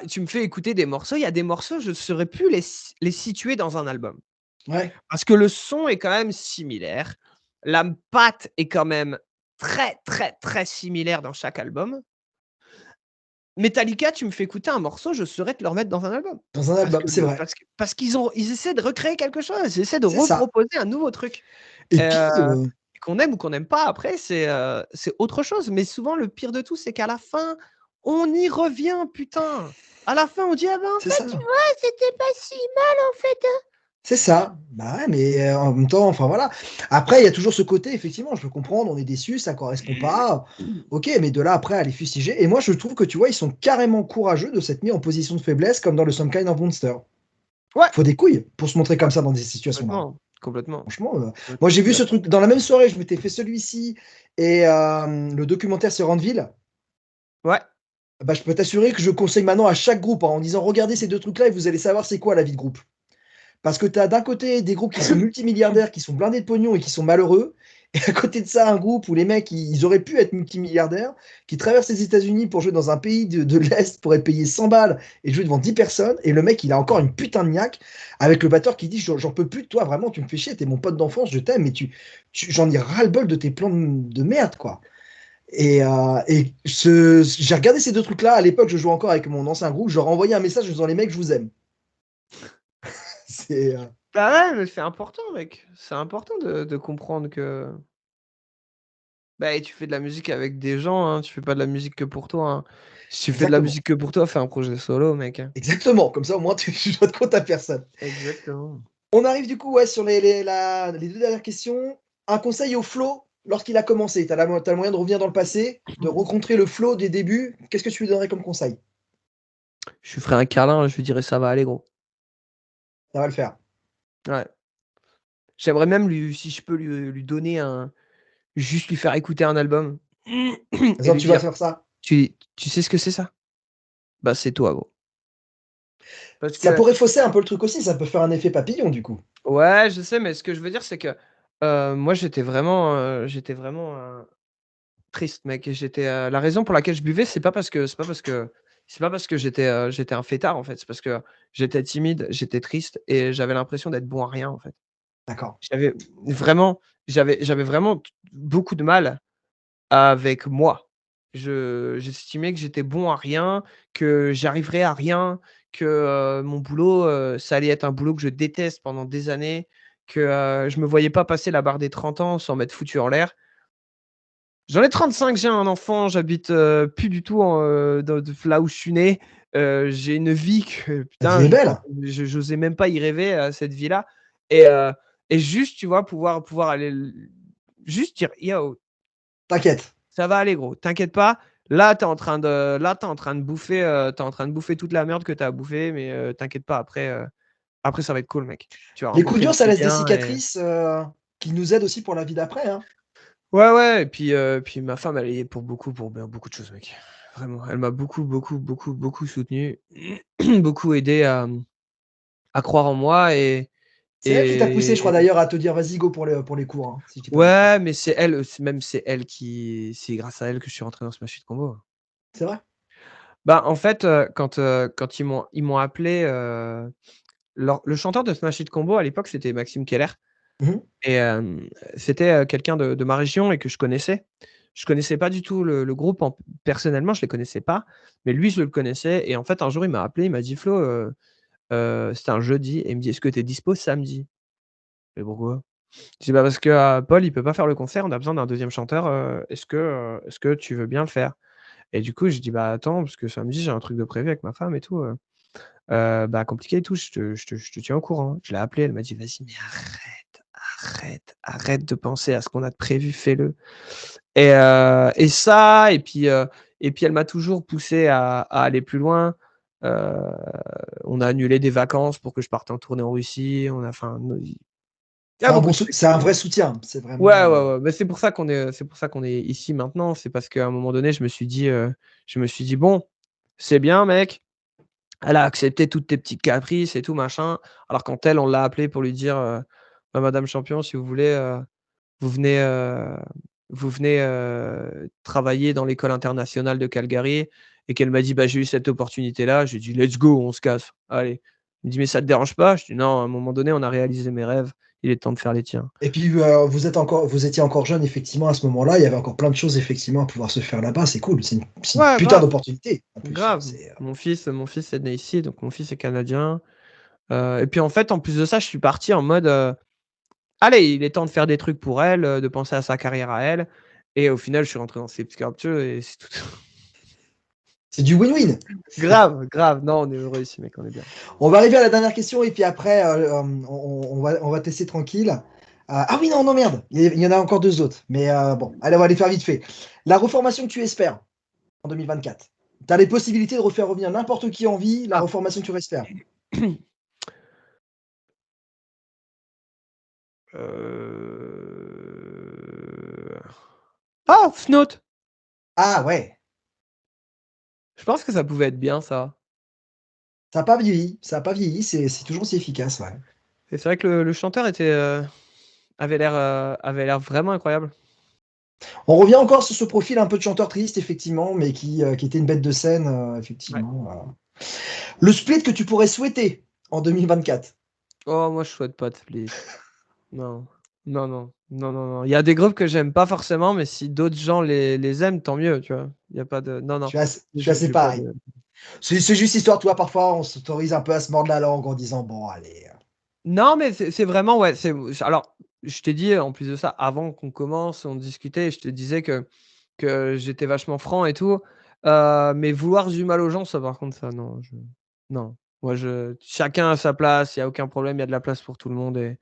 S2: tu me fais écouter des morceaux, il y a des morceaux, je ne saurais plus les situer dans un album.
S1: ouais.
S2: Parce que le son est quand même similaire, la patte est quand même très, très, très similaire dans chaque album. Metallica, tu me fais écouter un morceau, je saurais te le remettre dans un album.
S1: Dans un album, c'est vrai.
S2: Parce qu'ils essaient de recréer quelque chose, ils essaient de
S1: C'est ça.
S2: reproposer un nouveau truc.
S1: Et puis,
S2: Heu, qu'on aime ou qu'on n'aime pas après, c'est autre chose. Mais souvent le pire de tout, c'est qu'à la fin, on y revient, putain. À la fin, on dit: «Ah ben, en
S1: c'est
S2: fait,
S1: ça.
S2: tu vois, c'était pas si mal, en fait, hein».
S1: C'est ça. Bah ouais, mais en même temps, enfin voilà. Après, il y a toujours ce côté, effectivement, je peux comprendre, on est déçu, ça correspond pas. OK, mais de là après à les fustiger et moi je trouve que, tu vois, ils sont carrément courageux de s'être mis en position de faiblesse comme dans le Some Kind of Monster.
S2: Ouais,
S1: Faut des couilles pour se montrer
S2: ouais,
S1: comme ça dans des situations-là.
S2: complètement, complètement.
S1: Franchement, moi
S2: Complètement, je
S1: j'ai
S2: suis
S1: vu ce
S2: d'accord.
S1: truc dans la même soirée, je m'étais fait celui-ci et le documentaire sur Andeville.
S2: Ouais.
S1: Bah, je peux t'assurer que je conseille maintenant à chaque groupe, hein, en disant: «Regardez ces 2 trucs-là et vous allez savoir c'est quoi la vie de groupe». Parce que tu as d'un côté des groupes qui sont multimilliardaires, qui sont blindés de pognon et qui sont malheureux, et à côté de ça, un groupe où les mecs, ils auraient pu être multimilliardaires, qui traversent les États-Unis pour jouer dans un pays de l'Est pour être payé 100 balles et jouer devant 10 personnes, et le mec, il a encore une putain de niaque, avec le batteur qui dit: «J'en peux plus de toi, vraiment, tu me fais chier, t'es mon pote d'enfance, je t'aime, mais j'en ai ras-le-bol de tes plans de merde, quoi». Et j'ai regardé ces 2 trucs-là, à l'époque, je jouais encore avec mon ancien groupe, je leur ai envoyé un message en disant: «Les mecs, je vous aime». C'est,
S2: Bah, ouais, mais c'est important, mec. C'est important de comprendre que, bah, tu fais de la musique avec des gens, hein, tu fais pas de la musique que pour toi, hein. Si tu fais de la
S1: exactement.
S2: musique que pour toi, fais un projet solo, mec, hein.
S1: Exactement, comme ça au moins tu dois te compte à personne.
S2: Exactement.
S1: On arrive du coup, ouais, sur les 2 dernières questions. Un conseil au flow lorsqu'il a commencé. Tu as le moyen de revenir dans le passé, de rencontrer le flow des débuts. Qu'est-ce que tu lui donnerais comme conseil?
S2: Je lui ferai un câlin, je lui dirai: «Ça va aller, gros».
S1: Ça va le faire.
S2: Ouais. J'aimerais même si je peux lui donner juste lui faire écouter un album et
S1: Exemple,
S2: lui
S1: tu vas
S2: dire:
S1: faire ça.
S2: «Tu sais ce que c'est ça? Bah, c'est toi, gros». Parce
S1: Ça
S2: que
S1: pourrait fausser un peu le truc aussi, ça peut faire un effet papillon du coup.
S2: ouais, je sais, mais ce que je veux dire, c'est que, moi, j'étais vraiment triste, mec, et la raison pour laquelle je buvais, c'est pas parce que j'étais un fêtard, en fait. C'est parce que j'étais timide, j'étais triste et j'avais l'impression d'être bon à rien, en fait.
S1: D'accord.
S2: J'avais j'avais vraiment beaucoup de mal avec moi. J'estimais que j'étais bon à rien, que j'arriverais à rien, que, mon boulot, ça allait être un boulot que je déteste pendant des années, que, je me voyais pas passer la barre des 30 ans sans m'être foutu en l'air. J'en ai 35, j'ai un enfant, j'habite plus du tout là où je suis né. J'ai une vie que,
S1: La vie
S2: putain,
S1: est belle.
S2: j'osais même pas y rêver, cette vie-là. Et juste, tu vois, pouvoir aller, juste dire, yo,
S1: T'inquiète.
S2: ça va aller, gros, t'inquiète pas. Là, t'es en train de bouffer, toute la merde que t'as à bouffer, mais t'inquiète pas, après, ça va être cool, mec. Tu vas
S1: Les coups
S2: rencontrer
S1: durs,
S2: des
S1: ça
S2: filles
S1: laisse des
S2: bien.
S1: cicatrices qui nous aident aussi pour la vie d'après, hein.
S2: Ouais, ouais, et puis ma femme, elle y est pour beaucoup de choses, mec. Vraiment, elle m'a beaucoup, beaucoup, beaucoup, beaucoup soutenu, beaucoup aidé à croire en moi
S1: C'est elle qui t'a poussé, je crois
S2: et
S1: d'ailleurs, à te dire: «Vas-y, go pour les cours», hein, si je dis pas de bêtises.
S2: ouais, mais c'est grâce à elle que je suis rentré dans Smash Hit Combo.
S1: C'est vrai?
S2: Bah, en fait, quand ils m'ont appelé, le chanteur de Smash Hit Combo à l'époque, c'était Maxime Keller.
S1: Mmh mh.
S2: Et c'était, quelqu'un de ma région et que je connaissais. Je connaissais pas du tout le groupe personnellement, je les connaissais pas, mais lui, je le connaissais et en fait, un jour, il m'a appelé, il m'a dit: «Flo, c'était un jeudi» et il me dit: «Est-ce que tu es dispo samedi?» «Mais pourquoi?» Je dis: «Bah, parce que, Paul, il peut pas faire le concert, on a besoin d'un deuxième chanteur, est-ce que tu veux bien le faire?» Et du coup, je dis: «Bah, attends, parce que samedi, j'ai un truc de prévu avec ma femme et tout, bah, compliqué et tout, je te tiens au courant, hein». Je l'ai appelée, elle m'a dit: «Vas-y, mais arrête de penser à ce qu'on a de prévu, fais-le». Et ça et puis elle m'a toujours poussé à aller plus loin. Heu, on a annulé des vacances pour que je parte en tournée en Russie, on a enfin, il y
S1: C'est
S2: a
S1: un
S2: beaucoup
S1: bon
S2: de
S1: sou
S2: trucs.
S1: c'est un vrai soutien. C'est
S2: Ouais,
S1: vraiment,
S2: ouais, ouais, mais c'est pour ça qu'on est ici maintenant. C'est parce qu'à un moment donné, je me suis dit: «Bon, c'est bien mec». Elle a accepté toutes tes petites caprices et tout machin. Alors quand elle, on l'a appelée pour lui dire, «Bah, madame champion, si vous voulez, vous venez, travailler dans l'école internationale de Calgary», et qu'elle m'a dit: «Bah, j'ai eu cette opportunité-là». J'ai dit: «Let's go, on se casse, allez». Elle me dit: «Mais ça te dérange pas?» Je dis: «Non, à un moment donné, on a réalisé mes rêves, il est temps de faire les tiens».
S1: et puis, vous étiez encore jeune effectivement à ce moment-là, il y avait encore plein de choses effectivement à pouvoir se faire là-bas, c'est cool, c'est une
S2: Ouais,
S1: putain
S2: grave,
S1: d'opportunité en plus,
S2: grave. Mon fils est né ici, donc mon fils est canadien, et puis, en fait, en plus de ça, je suis parti en mode, allez, il est temps de faire des trucs pour elle, de penser à sa carrière à elle, et au final, je suis rentré dans Sleep Sculpture et c'est tout.
S1: c'est du win-win.
S2: Grave, grave. Non, on est heureux ici, mec, on est bien.
S1: On va arriver à la dernière question et puis après, on va te laisser tranquille. Ah oui, non, non, merde, il y en a encore 2 autres, mais bon, allez, on va les faire vite fait. La reformation que tu espères en 2024? Tu as les possibilités de refaire revenir n'importe qui en vie, la
S2: Ah.
S1: reformation que tu espères?
S2: Heu, ah! Fnaut!
S1: Ah ouais,
S2: Je pense que ça pouvait être bien ça.
S1: ça a pas vieilli, ça a pas vieilli, c'est toujours aussi efficace, ouais.
S2: Et c'est vrai que le chanteur avait l'air vraiment incroyable.
S1: On revient encore sur ce profil un peu de chanteur triste effectivement, mais qui était une bête de scène,
S2: Ouais.
S1: effectivement, Le split que tu pourrais souhaiter en 2024?
S2: Oh, moi, je souhaite pas de split. Non. Non, non. Non, non, non. Il y a des groupes que j'aime pas forcément, mais si d'autres gens les aiment, tant mieux, tu vois? Il y a pas de non, non.
S1: Je suis assez
S2: J'ai pas
S1: pareil.
S2: de
S1: C'est juste histoire, tu vois, parfois on s'autorise un peu à se mordre la langue en disant: «Bon allez,
S2: non, mais c'est vraiment ouais, alors, je t'ai dit, en plus de ça, avant qu'on commence, on discutait et je te disais que j'étais vachement franc et tout, mais vouloir du mal aux gens, ça par contre, ça non, non. Moi, chacun a sa place, il y a aucun problème, il y a de la place pour tout le monde et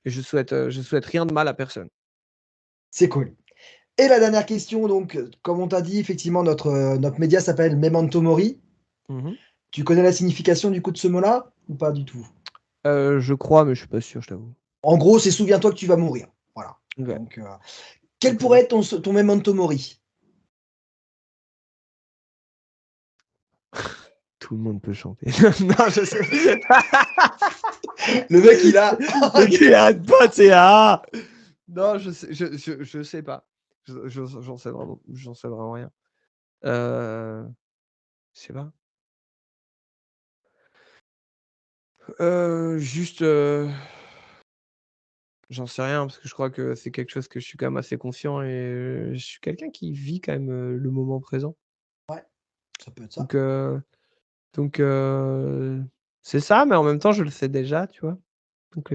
S2: je souhaite rien de mal à personne.
S1: c'est cool». Et la dernière question donc, comme on t'a dit effectivement notre média s'appelle Memento Mori.
S2: Mmh.
S1: Tu connais la signification du coup de ce mot-là ou pas du tout?
S2: Je crois, mais je suis pas sûr, je t'avoue.
S1: En gros, c'est souviens-toi que tu vas mourir. Voilà.
S2: OK,
S1: Donc, quel
S2: OK,
S1: pourrait être ton Memento Mori?
S2: tout le monde peut chanter. Non, je sais.
S1: Le mec il a
S2: Le gars, il arrête pas, tu sais, ah! Non, je sais pas. J'en sais vraiment rien. Heu, je sais pas. Juste, j'en sais rien parce que je crois que c'est quelque chose que je suis quand même assez conscient et je suis quelqu'un qui vit quand même, le moment présent.
S1: ouais, ça peut être ça.
S2: Donc heu donc c'est ça, mais en même temps, je le sais déjà, tu vois? Donc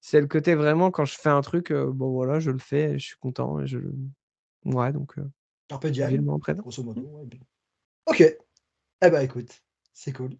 S2: c'est le côté vraiment quand je fais un truc, bon voilà, je le fais et je suis content et Ouais, donc
S1: Carpe diem,
S2: vivement au présent.
S1: grosso modo. Ouais, bien. Ok. Eh ben écoute, c'est cool.